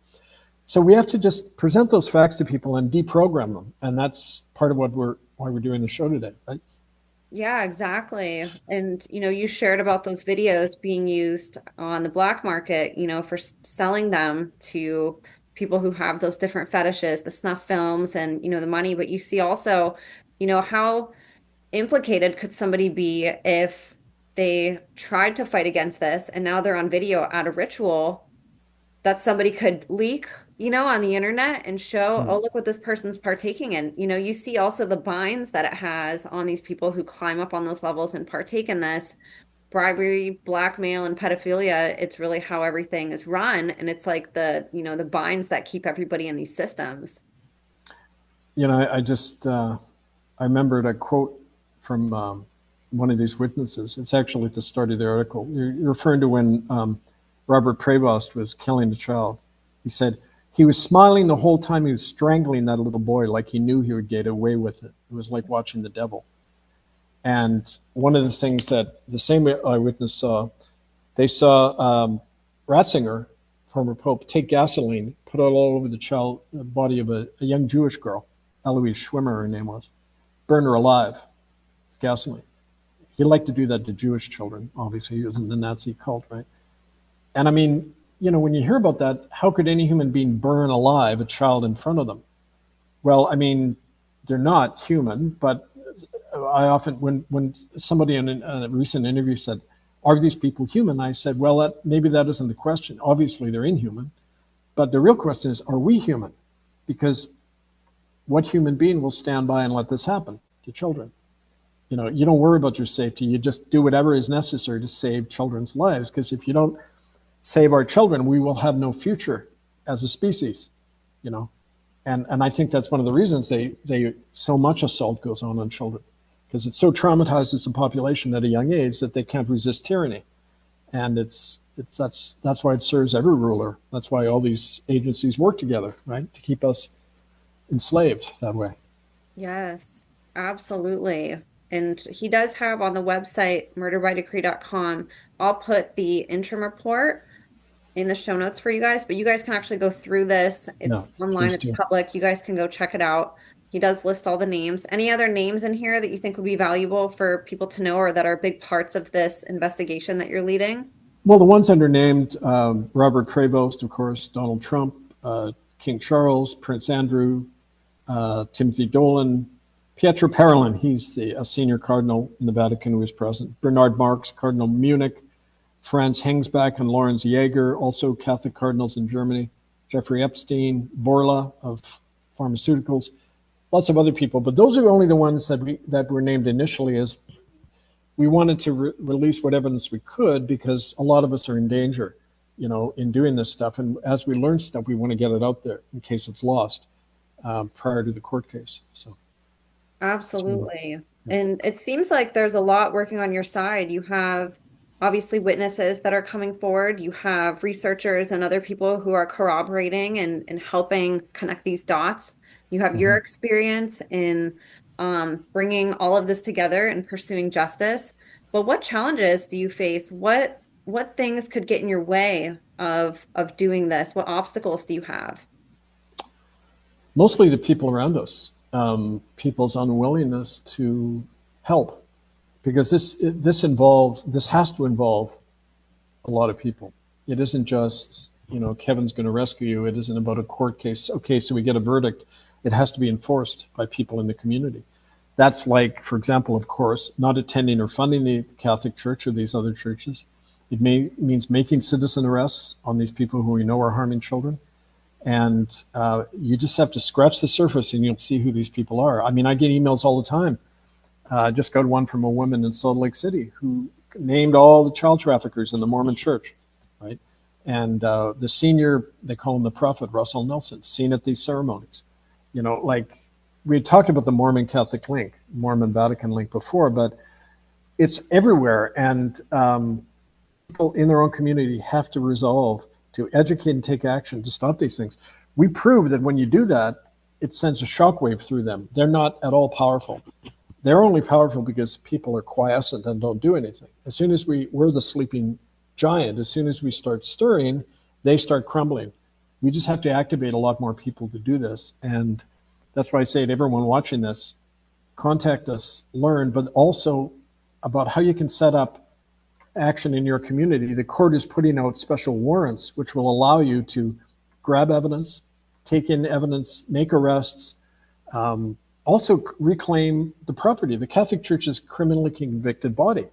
Speaker 2: So we have to just present those facts to people and deprogram them, and that's part of why we're doing the show today, right?
Speaker 1: Yeah, exactly. And you shared about those videos being used on the black market, for selling them to people who have those different fetishes, the snuff films and, the money. But you see also, how implicated could somebody be if they tried to fight against this, and now they're on video at a ritual that somebody could leak, on the internet and show,
Speaker 2: Hmm.
Speaker 1: oh, look what this person's partaking in. You see also the binds that it has on these people who climb up on those levels and partake in this bribery, blackmail, and pedophilia. It's really how everything is run. And it's like the binds that keep everybody in these systems.
Speaker 2: I remembered a quote from one of these witnesses. It's actually at the start of the article. You're referring to when Robert Prevost was killing the child. He said, he was smiling the whole time he was strangling that little boy like he knew he would get away with it. It was like watching the devil. And one of the things that the same eyewitness saw, they saw Ratzinger, former pope, take gasoline, put it all over the body of a young Jewish girl, Eloise Schwimmer, her name was, burn her alive with gasoline. He liked to do that to Jewish children. Obviously, he was in the Nazi cult, right? And I mean, when you hear about that, how could any human being burn alive a child in front of them? Well, I mean, they're not human, but I often, when somebody in a recent interview said, are these people human? I said, well, maybe that isn't the question. Obviously, they're inhuman. But the real question is, are we human? Because what human being will stand by and let this happen to children? You don't worry about your safety. You just do whatever is necessary to save children's lives. Because if you don't save our children, we will have no future as a species, And I think that's one of the reasons they so much assault goes on children, because it so traumatizes the population at a young age that they can't resist tyranny. And that's why it serves every ruler. That's why all these agencies work together, right? To keep us enslaved that way.
Speaker 1: Yes, absolutely. And he does have on the website, murderbydecree.com, I'll put the interim report in the show notes for you guys, but you guys can actually go through this.
Speaker 2: No,
Speaker 1: It's online,
Speaker 2: please
Speaker 1: it's
Speaker 2: do.
Speaker 1: public. You guys can go check it out. He does list all the names. Any other names in here that you think would be valuable for people to know or that are big parts of this investigation that you're leading?
Speaker 2: Well, the ones that are named, Robert Prevost, of course, Donald Trump, King Charles, Prince Andrew, Timothy Dolan, Pietro Parolin, he's a senior cardinal in the Vatican who was present, Bernard Marx, Cardinal Munich, Franz Hengsbach and Lorenz Jaeger, also Catholic cardinals in Germany, Jeffrey Epstein, Borla of pharmaceuticals, lots of other people. But those are only the ones that were named initially, as we wanted to release what evidence we could, because a lot of us are in danger, in doing this stuff. And as we learn stuff, we want to get it out there in case it's lost prior to the court case. So,
Speaker 1: Absolutely.
Speaker 2: yeah.
Speaker 1: And it seems like there's a lot working on your side. You have obviously witnesses that are coming forward. You have researchers and other people who are corroborating and helping connect these dots. You have your
Speaker 2: Mhm.
Speaker 1: experience in bringing all of this together and pursuing justice. But what challenges do you face? What things could get in your way of doing this? What obstacles do you have?
Speaker 2: Mostly the people around us, people's unwillingness to help, because this has to involve a lot of people. It isn't just, Kevin's going to rescue you. It isn't about a court case. Okay, so we get a verdict. It has to be enforced by people in the community. That's like, for example, of course, not attending or funding the Catholic Church or these other churches. It means making citizen arrests on these people who we know are harming children. And you just have to scratch the surface and you'll see who these people are. I mean, I get emails all the time. I just got one from a woman in Salt Lake City who named all the child traffickers in the Mormon church, right? And the senior, they call him the prophet, Russell Nelson, seen at these ceremonies. Like we had talked about the Mormon Catholic link, Mormon Vatican link before, but it's everywhere. And people in their own community have to resolve to educate and take action to stop these things. We prove that when you do that, it sends a shockwave through them. They're not at all powerful. They're only powerful because people are quiescent and don't do anything. As soon as we're the sleeping giant, as soon as we start stirring, they start crumbling. We just have to activate a lot more people to do this. And that's why I say to everyone watching this, contact us, learn, but also about how you can set up action in your community. The court is putting out special warrants, which will allow you to grab evidence, take in evidence, make arrests, also reclaim the property. The Catholic Church is a criminally convicted body.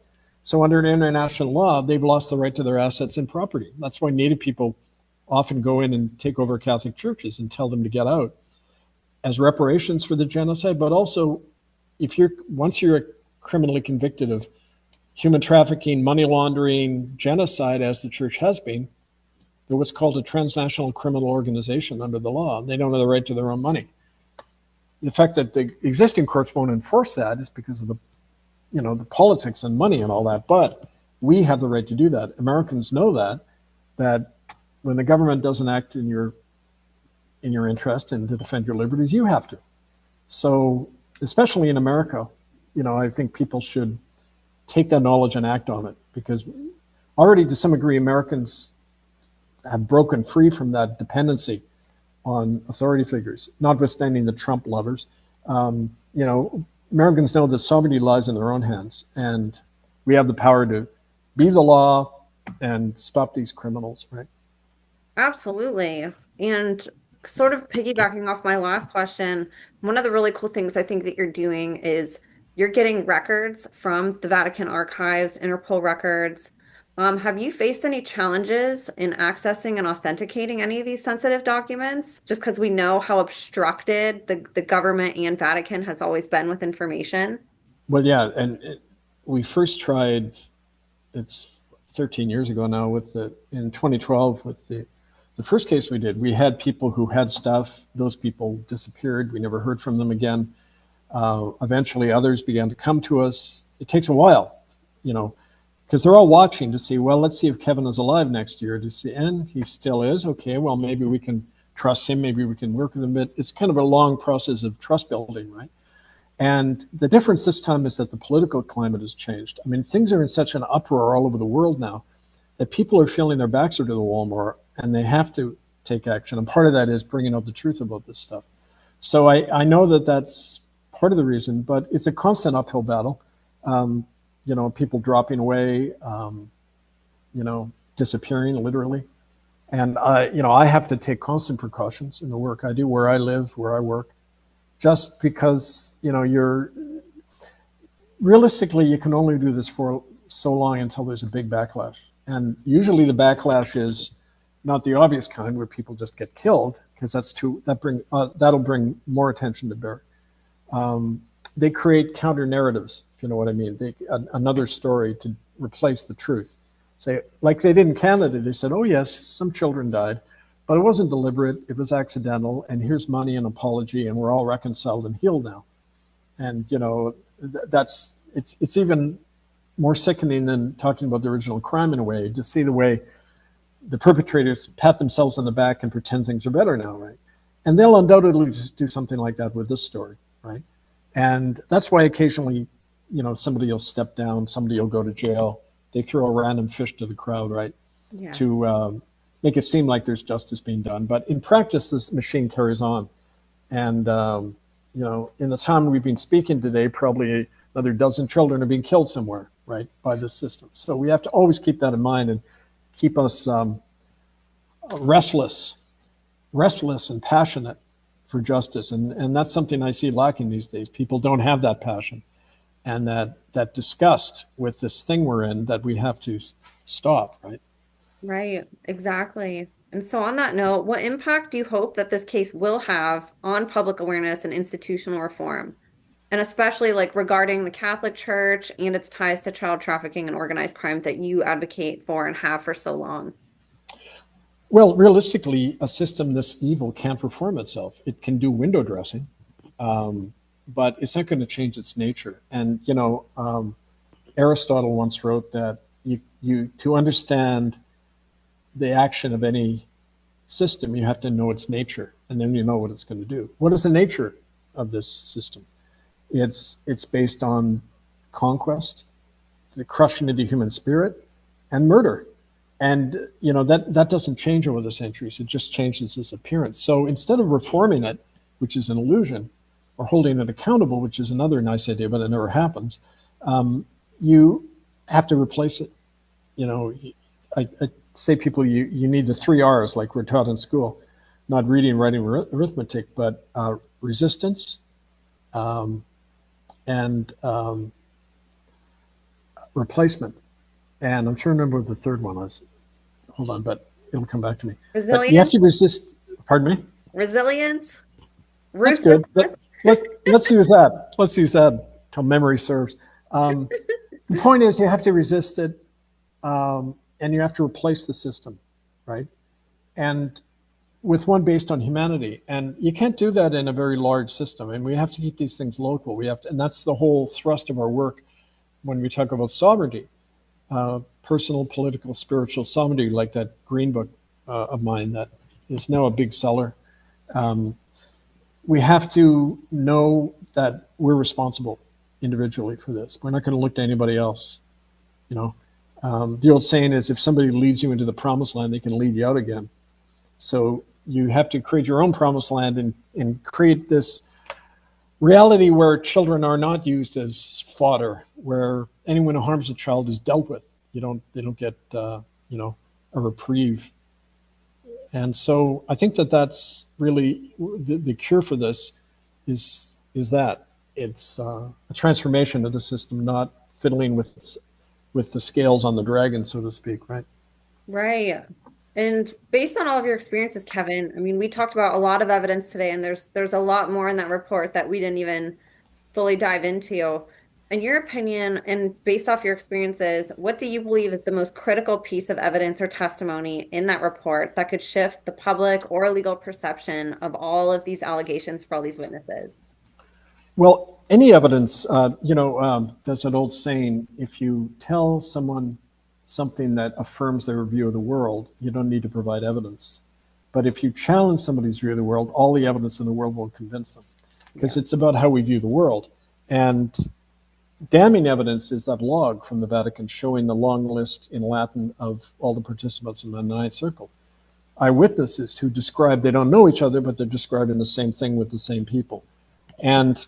Speaker 2: So under international law, they've lost the right to their assets and property. That's why Native people often go in and take over Catholic churches and tell them to get out as reparations for the genocide. But also, once you're criminally convicted of human trafficking, money laundering, genocide, as the church has been, they're what's called a transnational criminal organization under the law. They don't have the right to their own money. The fact that the existing courts won't enforce that is because of the politics and money and all that. But we have the right to do that. Americans know that when the government doesn't act in your interest and to defend your liberties, you have to. So, especially in America, I think people should take that knowledge and act on it, because already to some degree Americans have broken free from that dependency on authority figures, notwithstanding the Trump lovers. Americans know that sovereignty lies in their own hands, and we have the power to be the law and stop these criminals, right?
Speaker 1: Absolutely. And sort of piggybacking off my last question, one of the really cool things I think that you're doing is you're getting records from the Vatican archives, Interpol records. Have you faced any challenges in accessing and authenticating any of these sensitive documents? Just because we know how obstructed the government and Vatican has always been with information.
Speaker 2: Well, yeah, and we first tried, it's 13 years ago now, in 2012 with the first case we did. We had people who had stuff. Those people disappeared. We never heard from them again. Eventually, others began to come to us. It takes a while, because they're all watching to see, well, let's see if Kevin is alive next year. And he still is. Okay, well, maybe we can trust him. Maybe we can work with him. But it's kind of a long process of trust building, right? And the difference this time is that the political climate has changed. I mean, things are in such an uproar all over the world now that people are feeling their backs are to the wall more, and they have to take action. And part of that is bringing out the truth about this stuff. So I know that that's part of the reason, but it's a constant uphill battle. People dropping away, disappearing literally. And I have to take constant precautions in the work I do, where I live, where I work, just because, realistically, you can only do this for so long until there's a big backlash. And usually the backlash is not the obvious kind where people just get killed, because that'll bring more attention to bear. They create counter narratives, if you know what I mean. Another story to replace the truth. Say, like they did in Canada, they said, oh yes, some children died, but it wasn't deliberate, it was accidental, and here's money and apology, and we're all reconciled and healed now. And it's even more sickening than talking about the original crime in a way, to see the way the perpetrators pat themselves on the back and pretend things are better now, right? And they'll undoubtedly do something like that with this story, right? And that's why occasionally, somebody will step down, somebody will go to jail. They throw a random fish to the crowd, right?
Speaker 1: Yeah.
Speaker 2: To make it seem like there's justice being done. But in practice, this machine carries on. And, in the time we've been speaking today, probably another dozen children are being killed somewhere, right, by this system. So we have to always keep that in mind and keep us restless and passionate for justice. And that's something I see lacking these days. People don't have that passion and that disgust with this thing we're in that we have to stop, right?
Speaker 1: Right, exactly. And so, on that note, what impact do you hope that this case will have on public awareness and institutional reform? And especially like regarding the Catholic Church and its ties to child trafficking and organized crime that you advocate for and have for so long?
Speaker 2: Well, realistically, a system this evil can't reform itself. It can do window dressing, but it's not going to change its nature. And, Aristotle once wrote that you to understand the action of any system, you have to know its nature, and then you know what it's going to do. What is the nature of this system? It's based on conquest, the crushing of the human spirit, and murder. And that doesn't change over the centuries. It just changes its appearance. So instead of reforming it, which is an illusion, or holding it accountable, which is another nice idea, but it never happens, you have to replace it. I say people, you need the 3 R's like we're taught in school, not reading, writing, arithmetic, but resistance, and replacement, and I'm trying to remember what the third one was. Hold on, but it'll come back to me. But you have
Speaker 1: Resilience,
Speaker 2: to resist. Pardon me.
Speaker 1: resilience,
Speaker 2: That's good.
Speaker 1: ruthlessness.
Speaker 2: Let's use that. Let's use that till memory serves. The point is, you have to resist it, and you have to replace the system, right? And with one based on humanity, and you can't do that in a very large system. And we have to keep these things local. We have to, and that's the whole thrust of our work when we talk about sovereignty, personal, political, spiritual sovereignty, like that green book of mine that is now a big seller. We have to know that we're responsible individually for this. We're not going to look to anybody else. You know, the old saying is, if somebody leads you into the promised land, they can lead you out again. So you have to create your own promised land and create this reality where children are not used as fodder, where anyone who harms a child is dealt with. They don't get a reprieve. And so I think that that's really the cure for this is that it's a transformation of the system, not fiddling with the scales on the dragon, so to speak, right?
Speaker 1: Right. And based on all of your experiences, Kevin, I mean, we talked about a lot of evidence today, and there's a lot more in that report that we didn't even fully dive into. In your opinion, and based off your experiences, what do you believe is the most critical piece of evidence or testimony in that report that could shift the public or legal perception of all of these allegations for all these witnesses?
Speaker 2: Well, any evidence, there's an old saying, if you tell someone something that affirms their view of the world, you don't need to provide evidence. But if you challenge somebody's view of the world, all the evidence in the world won't convince them, because it's about how we view the world. And damning evidence is that log from the Vatican showing the long list in Latin of all the participants in the Ninth Circle. Eyewitnesses who describe, they don't know each other, but they're describing the same thing with the same people. And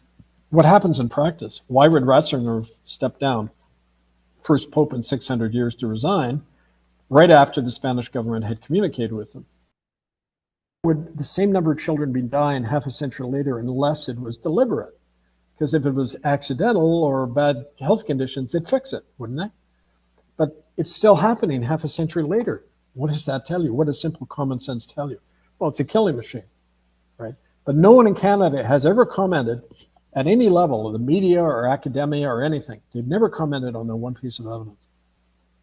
Speaker 2: what happens in practice? Why would Ratzinger step down, first pope in 600 years, to resign right after the Spanish government had communicated with him? Would the same number of children be dying half a century later unless it was deliberate? Because if it was accidental or bad health conditions, they'd fix it, wouldn't they? But it's still happening half a century later. What does that tell you? What does simple common sense tell you? Well, it's a killing machine, right? But no one in Canada has ever commented at any level of the media or academia or anything. They've never commented on the one piece of evidence.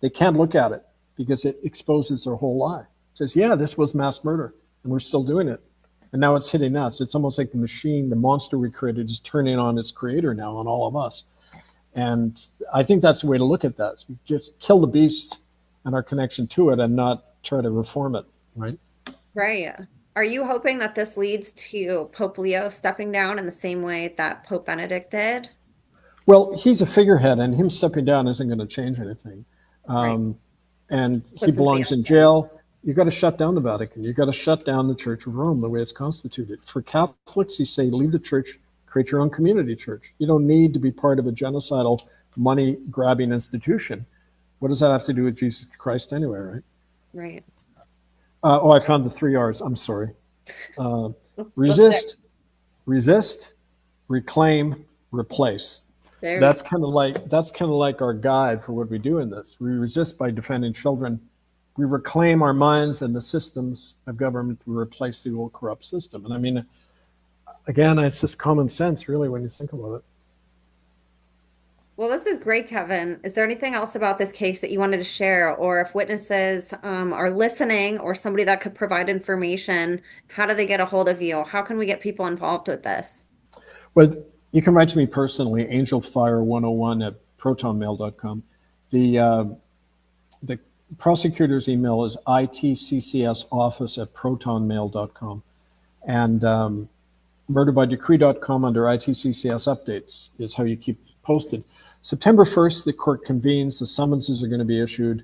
Speaker 2: They can't look at it because it exposes their whole lie. It says, yeah, this was mass murder, and we're still doing it. And now it's hitting us. It's almost like the machine, the monster we created, is turning on its creator now, on all of us. And I think that's the way to look at that. So just kill the beast and our connection to it and not try to reform it, right?
Speaker 1: Right. Are you hoping that this leads to Pope Leo stepping down in the same way that Pope Benedict did?
Speaker 2: Well, he's a figurehead, and him stepping down isn't going to change anything.
Speaker 1: Right.
Speaker 2: And he
Speaker 1: Puts his
Speaker 2: belongs
Speaker 1: veil
Speaker 2: in
Speaker 1: down.
Speaker 2: jail. You've got to shut down the Vatican. You've got to shut down the Church of Rome the way it's constituted. For Catholics, you say, leave the church, create your own community church. You don't need to be part of a genocidal, money-grabbing institution. What does that have to do with Jesus Christ anyway, right?
Speaker 1: Right.
Speaker 2: I found the 3 R's. I'm sorry.
Speaker 1: Let's
Speaker 2: Resist, reclaim, replace.
Speaker 1: there we
Speaker 2: That's kind of like our guide for what we do in this. We resist by defending children. We reclaim our minds and the systems of government to replace the old corrupt system. And I mean, again, it's just common sense, really, when you think about it.
Speaker 1: Well, this is great, Kevin. Is there anything else about this case that you wanted to share? Or if witnesses are listening or somebody that could provide information, how do they get a hold of you? How can we get people involved with this?
Speaker 2: Well, you can write to me personally, angelfire101 at protonmail.com. The prosecutor's email is itccsoffice at protonmail.com. And murderbydecree.com under ITCCS updates is how you keep posted. September 1st, the court convenes. The summonses are going to be issued.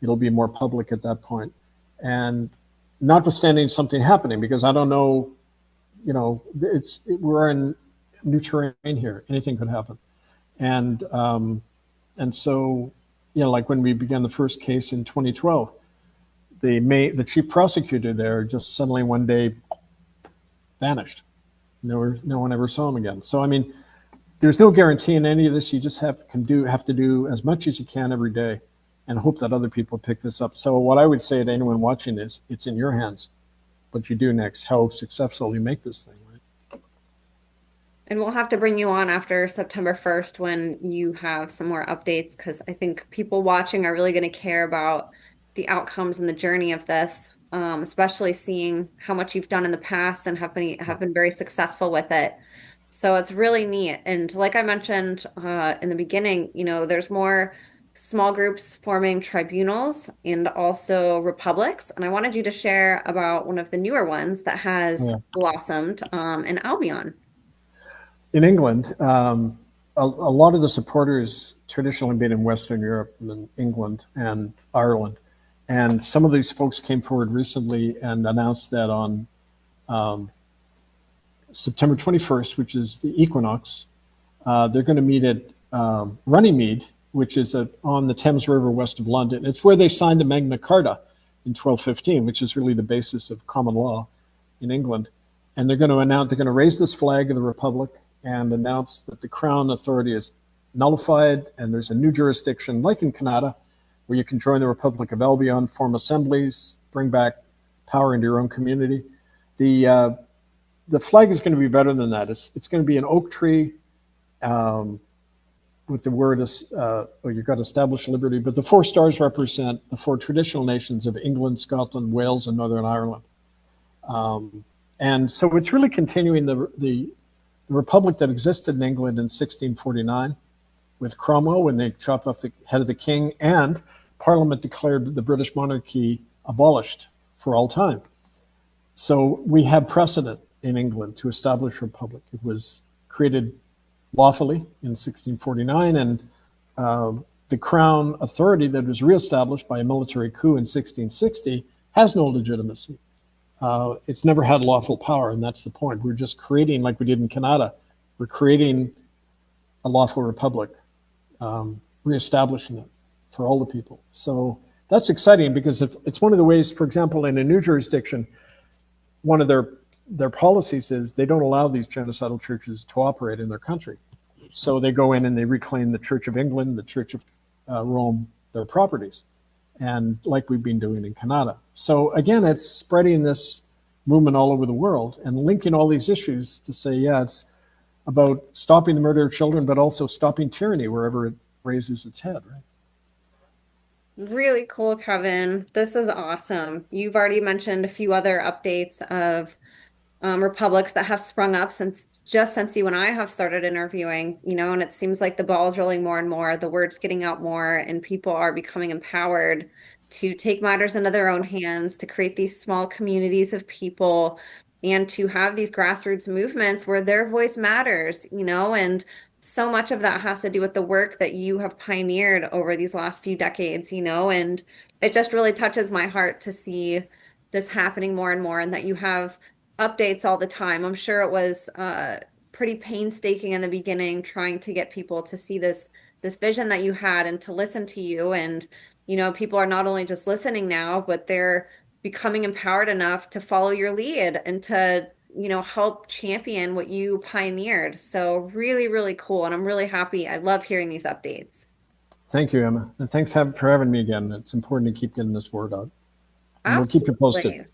Speaker 2: It'll be more public at that point. And notwithstanding something happening, because I don't know, we're in new terrain here. Anything could happen. And so, like when we began the first case in 2012, the chief prosecutor there just suddenly one day vanished. No one ever saw him again. So, I mean, there's no guarantee in any of this. You just have to do as much as you can every day and hope that other people pick this up. So what I would say to anyone watching is, it's in your hands what you do next, how successful you make this thing, right?
Speaker 1: And we'll have to bring you on after September 1st when you have some more updates, because I think people watching are really going to care about the outcomes and the journey of this, especially seeing how much you've done in the past and have been very successful with it. So it's really neat. And like I mentioned in the beginning, there's more small groups forming tribunals and also republics. And I wanted you to share about one of the newer ones that has
Speaker 2: Yeah.
Speaker 1: blossomed in Albion.
Speaker 2: In England, a lot of the supporters traditionally been in Western Europe and England and Ireland. And some of these folks came forward recently and announced that on September 21st, which is the equinox, they're going to meet at Runnymede, which is on the Thames River west of London. It's where they signed the Magna Carta in 1215, which is really the basis of common law in England. And they're going to raise this flag of the Republic and announce that the Crown authority is nullified, and there's a new jurisdiction, like in Canada, where you can join the Republic of Albion, form assemblies, bring back power into your own community. The flag is going to be better than that. It's going to be an oak tree with the word, you've got established liberty, but the 4 stars represent the 4 traditional nations of England, Scotland, Wales, and Northern Ireland. And so it's really continuing the republic that existed in England in 1649 with Cromwell, when they chopped off the head of the king, and Parliament declared the British monarchy abolished for all time. So we have precedent in England to establish a republic. It was created lawfully in 1649, and the Crown authority that was reestablished by a military coup in 1660 has no legitimacy. It's never had lawful power, and that's the point. We're just creating, like we did in Canada, we're creating a lawful republic, reestablishing it for all the people. So that's exciting, because if it's one of the ways, for example, in a new jurisdiction, one of their policies is they don't allow these genocidal churches to operate in their country. So they go in and they reclaim the Church of England, the Church of Rome, their properties, and like we've been doing in Canada. So again, it's spreading this movement all over the world and linking all these issues to say, yeah, it's about stopping the murder of children, but also stopping tyranny wherever it raises its head, right?
Speaker 1: Really cool, Kevin. This is awesome. You've already mentioned a few other updates of republics that have sprung up since you and I have started interviewing, and it seems like the ball's rolling more and more, the word's getting out more, and people are becoming empowered to take matters into their own hands, to create these small communities of people, and to have these grassroots movements where their voice matters, and so much of that has to do with the work that you have pioneered over these last few decades, and it just really touches my heart to see this happening more and more, and that you have updates all the time. I'm sure it was pretty painstaking in the beginning, trying to get people to see this vision that you had and to listen to you. And people are not only just listening now, but they're becoming empowered enough to follow your lead and to help champion what you pioneered. So really, really cool. And I'm really happy. I love hearing these updates.
Speaker 2: Thank you, Emma. And thanks for having me again. It's important to keep getting this word out. And we'll keep you posted.
Speaker 1: Absolutely.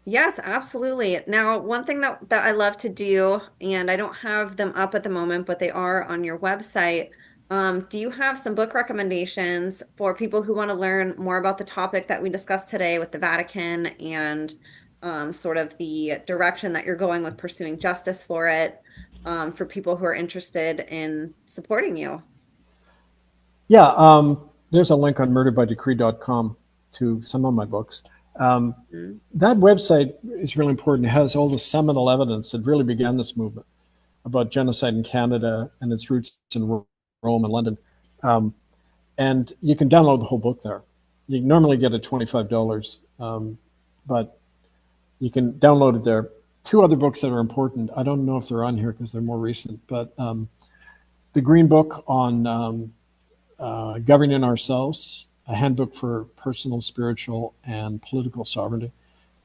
Speaker 1: Yes, absolutely. Now, one thing that I love to do, and I don't have them up at the moment, but they are on your website. Do you have some book recommendations for people who want to learn more about the topic that we discussed today with the Vatican and sort of the direction that you're going with pursuing justice for it, for people who are interested in supporting you?
Speaker 2: Yeah, there's a link on murderbydecree.com to some of my books. That website is really important. It has all the seminal evidence that really began this movement about genocide in Canada and its roots in Rome and London. And you can download the whole book there. You normally get it $25, but you can download it there. 2 other books that are important, I don't know if they're on here because they're more recent, but the Green Book on Governing Ourselves, a handbook for personal, spiritual, and political sovereignty.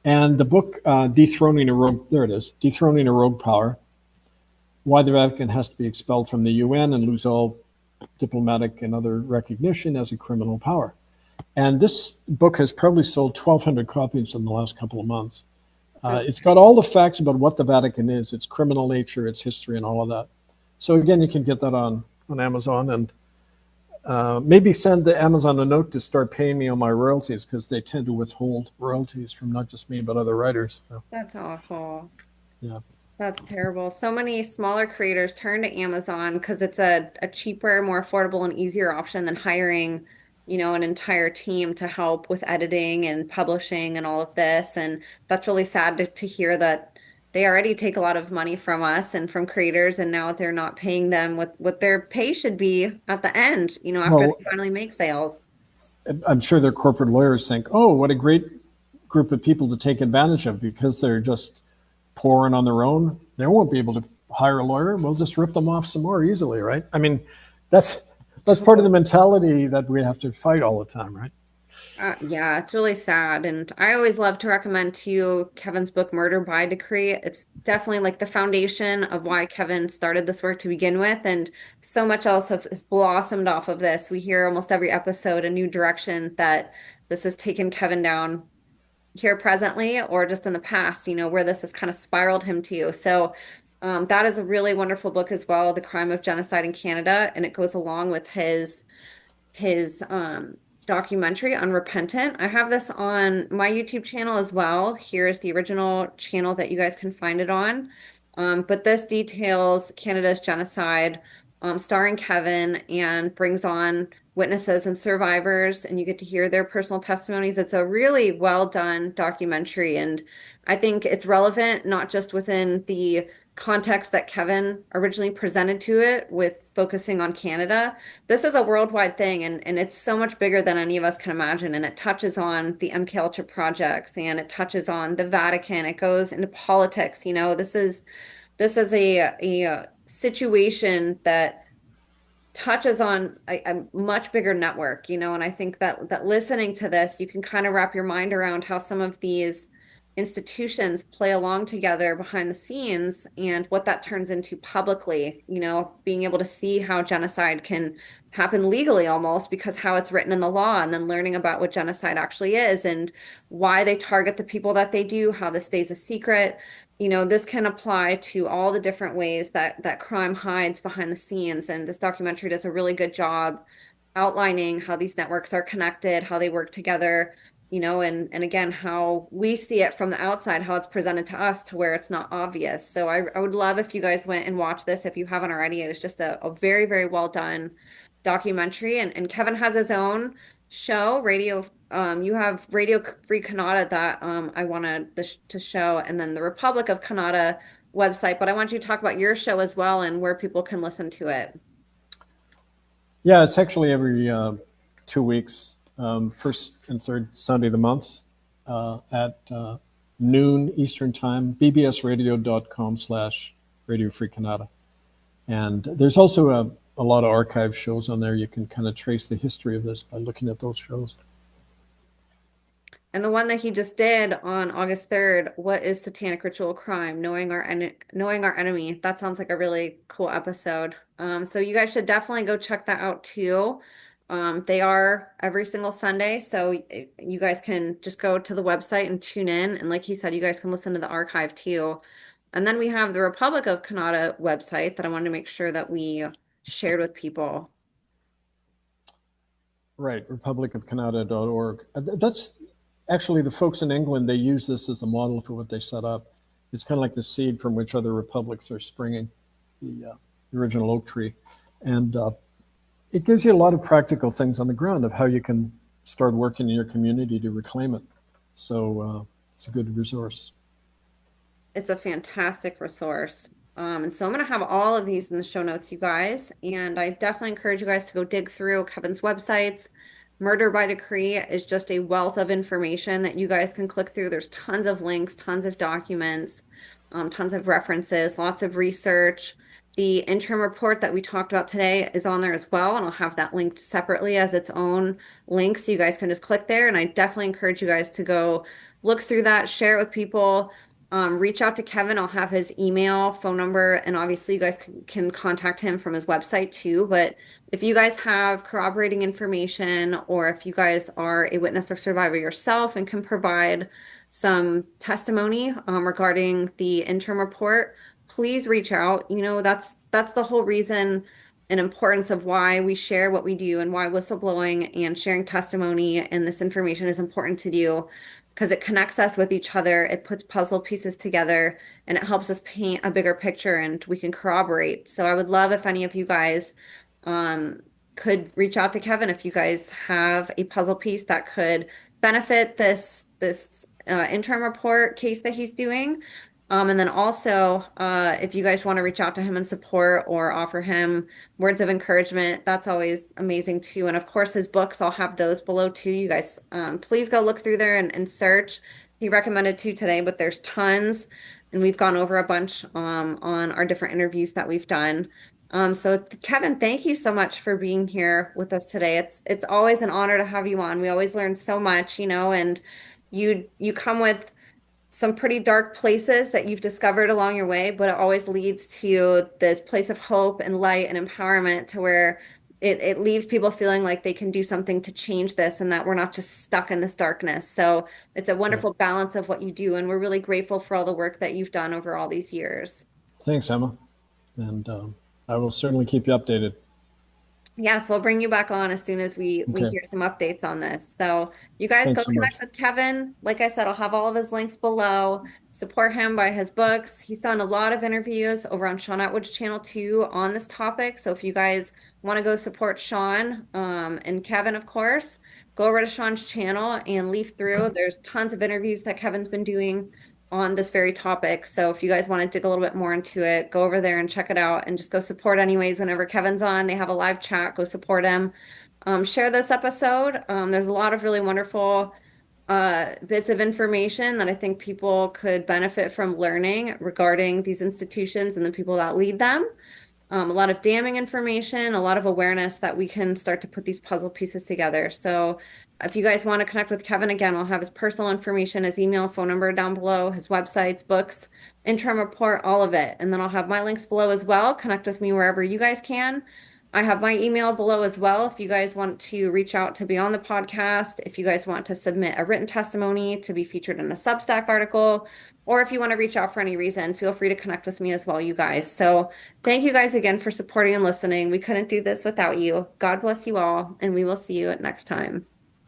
Speaker 2: And the book, Dethroning a Rogue Power. why the Vatican has to be expelled from the UN and lose all diplomatic and other recognition as a criminal power. And this book has probably sold 1,200 copies in the last couple of months. It's got all the facts about what the Vatican is, its criminal nature, its history, and all of that. So again, you can get that on Amazon, and maybe send the Amazon a note to start paying me on my royalties, because they tend to withhold royalties from not just me but other writers. So,
Speaker 1: That's awful.
Speaker 2: yeah.
Speaker 1: That's terrible. So many smaller creators turn to Amazon because it's a cheaper, more affordable, and easier option than hiring, an entire team to help with editing and publishing and all of this. And that's really sad to hear that they already take a lot of money from us and from creators, and now they're not paying them what their pay should be at the end, after
Speaker 2: Well,
Speaker 1: they finally make sales.
Speaker 2: I'm sure their corporate lawyers think, oh, what a great group of people to take advantage of, because they're just poor and on their own. They won't be able to hire a lawyer. We'll just rip them off some more easily, right? I mean, that's part of the mentality that we have to fight all the time, right?
Speaker 1: Yeah, it's really sad. And I always love to recommend to you Kevin's book, Murder by Decree. It's definitely like the foundation of why Kevin started this work to begin with. And so much else has blossomed off of this. We hear almost every episode a new direction that this has taken Kevin down here presently, or just in the past, where this has kind of spiraled him to. So that is a really wonderful book as well, The Crime of Genocide in Canada. And it goes along with his documentary Unrepentant. I have this on my YouTube channel as well. Here's the original channel that you guys can find it on. But this details Canada's genocide, starring Kevin, and brings on witnesses and survivors, and you get to hear their personal testimonies. It's a really well done documentary, and I think it's relevant not just within the context that Kevin originally presented to it with focusing on Canada. This is a worldwide thing, and it's so much bigger than any of us can imagine. And it touches on the MK Ultra projects, and it touches on the Vatican. It goes into politics. This is a situation that touches on a much bigger network, and I think that listening to this, you can kind of wrap your mind around how some of these institutions play along together behind the scenes and what that turns into publicly, being able to see how genocide can happen legally almost because how it's written in the law, and then learning about what genocide actually is and why they target the people that they do, how this stays a secret. This can apply to all the different ways that crime hides behind the scenes. And this documentary does a really good job outlining how these networks are connected, how they work together, and again, how we see it from the outside, how it's presented to us to where it's not obvious. So I would love if you guys went and watched this if you haven't already. It is just a very, very well done documentary. And Kevin has his own show, radio. You have Radio Free Canada that I wanted to show, and then the Republic of Canada website. But I want you to talk about your show as well and where people can listen to it.
Speaker 2: Yeah, it's actually every 2 weeks, first and third Sunday of the month, at noon Eastern Time, bbsradio.com/Radio Free Canada. And there's also a lot of archive shows on there. You can kind of trace the history of this by looking at those shows.
Speaker 1: And the one that he just did on August 3rd, what is satanic ritual crime? Knowing our enemy. That sounds like a really cool episode. So you guys should definitely go check that out too. They are every single Sunday, so you guys can just go to the website and tune in. And like he said, you guys can listen to the archive too. And then we have the Republic of Canada website that I wanted to make sure that we shared with people.
Speaker 2: Right, republicofcanada.org. That's actually the folks in England, they use this as a model for what they set up. It's kind of like the seed from which other republics are springing, the original oak tree. And it gives you a lot of practical things on the ground of how you can start working in your community to reclaim it. So it's a good resource.
Speaker 1: It's a fantastic resource. And so I'm going to have all of these in the show notes, you guys. And I definitely encourage you guys to go dig through Kevin's websites. Murder by Decree is just a wealth of information that you guys can click through. There's tons of links, tons of documents, tons of references, lots of research. The interim report that we talked about today is on there as well, and I'll have that linked separately as its own link, so you guys can just click there. And I definitely encourage you guys to go look through that, share it with people. reach out to Kevin. I'll have his email, phone number, and obviously you guys can contact him from his website too. But if you guys have corroborating information, or if you guys are a witness or survivor yourself and can provide some testimony regarding the interim report, please reach out. That's the whole reason and importance of why we share what we do and why whistleblowing and sharing testimony and this information is important to do because it connects us with each other. It puts puzzle pieces together and it helps us paint a bigger picture and we can corroborate. So I would love if any of you guys um, could reach out to Kevin if you guys have a puzzle piece that could benefit this interim report case that he's doing. And then also, if you guys want to reach out to him and support or offer him words of encouragement, that's always amazing too. And of course, his books, I'll have those below too. You guys, please go look through there and search. He recommended two today, but there's tons. And we've gone over a bunch on our different interviews that we've done. So Kevin, thank you so much for being here with us today. It's always an honor to have you on. We always learn so much, and you come with some pretty dark places that you've discovered along your way, but it always leads to this place of hope and light and empowerment to where it leaves people feeling like they can do something to change this and that we're not just stuck in this darkness. So it's a
Speaker 2: That's right.
Speaker 1: wonderful balance of what you do, and we're really grateful for all the work that you've done over all these years.
Speaker 2: Thanks, Emma. And I will certainly keep you updated.
Speaker 1: Yes, we'll bring you back on as soon as we
Speaker 2: Okay.
Speaker 1: hear some updates on this. So you guys go
Speaker 2: Thanks so
Speaker 1: connect
Speaker 2: much.
Speaker 1: with Kevin. Like I said, I'll have all of his links below. Support him by his books. He's done a lot of interviews over on Sean Atwood's channel too on this topic. So if you guys want to go support Sean and Kevin, of course, go over to Sean's channel and leaf through. There's tons of interviews that Kevin's been doing on this very topic. So if you guys want to dig a little bit more into it, go over there and check it out and just go support anyways. Whenever Kevin's on, they have a live chat, go support him. Share this episode. There's a lot of really wonderful bits of information that I think people could benefit from learning regarding these institutions and the people that lead them. A lot of damning information, a lot of awareness that we can start to put these puzzle pieces together. So if you guys want to connect with Kevin again, I'll have his personal information, his email, phone number down below, his websites, books, interim report, all of it. And then I'll have my links below as well. Connect with me wherever you guys can. I have my email below as well if you guys want to reach out to be on the podcast, if you guys want to submit a written testimony to be featured in a Substack article, or if you want to reach out for any reason, feel free to connect with me as well, you guys. So thank you guys again for supporting and listening. We couldn't do this without you. God bless you all, and we will see you next time.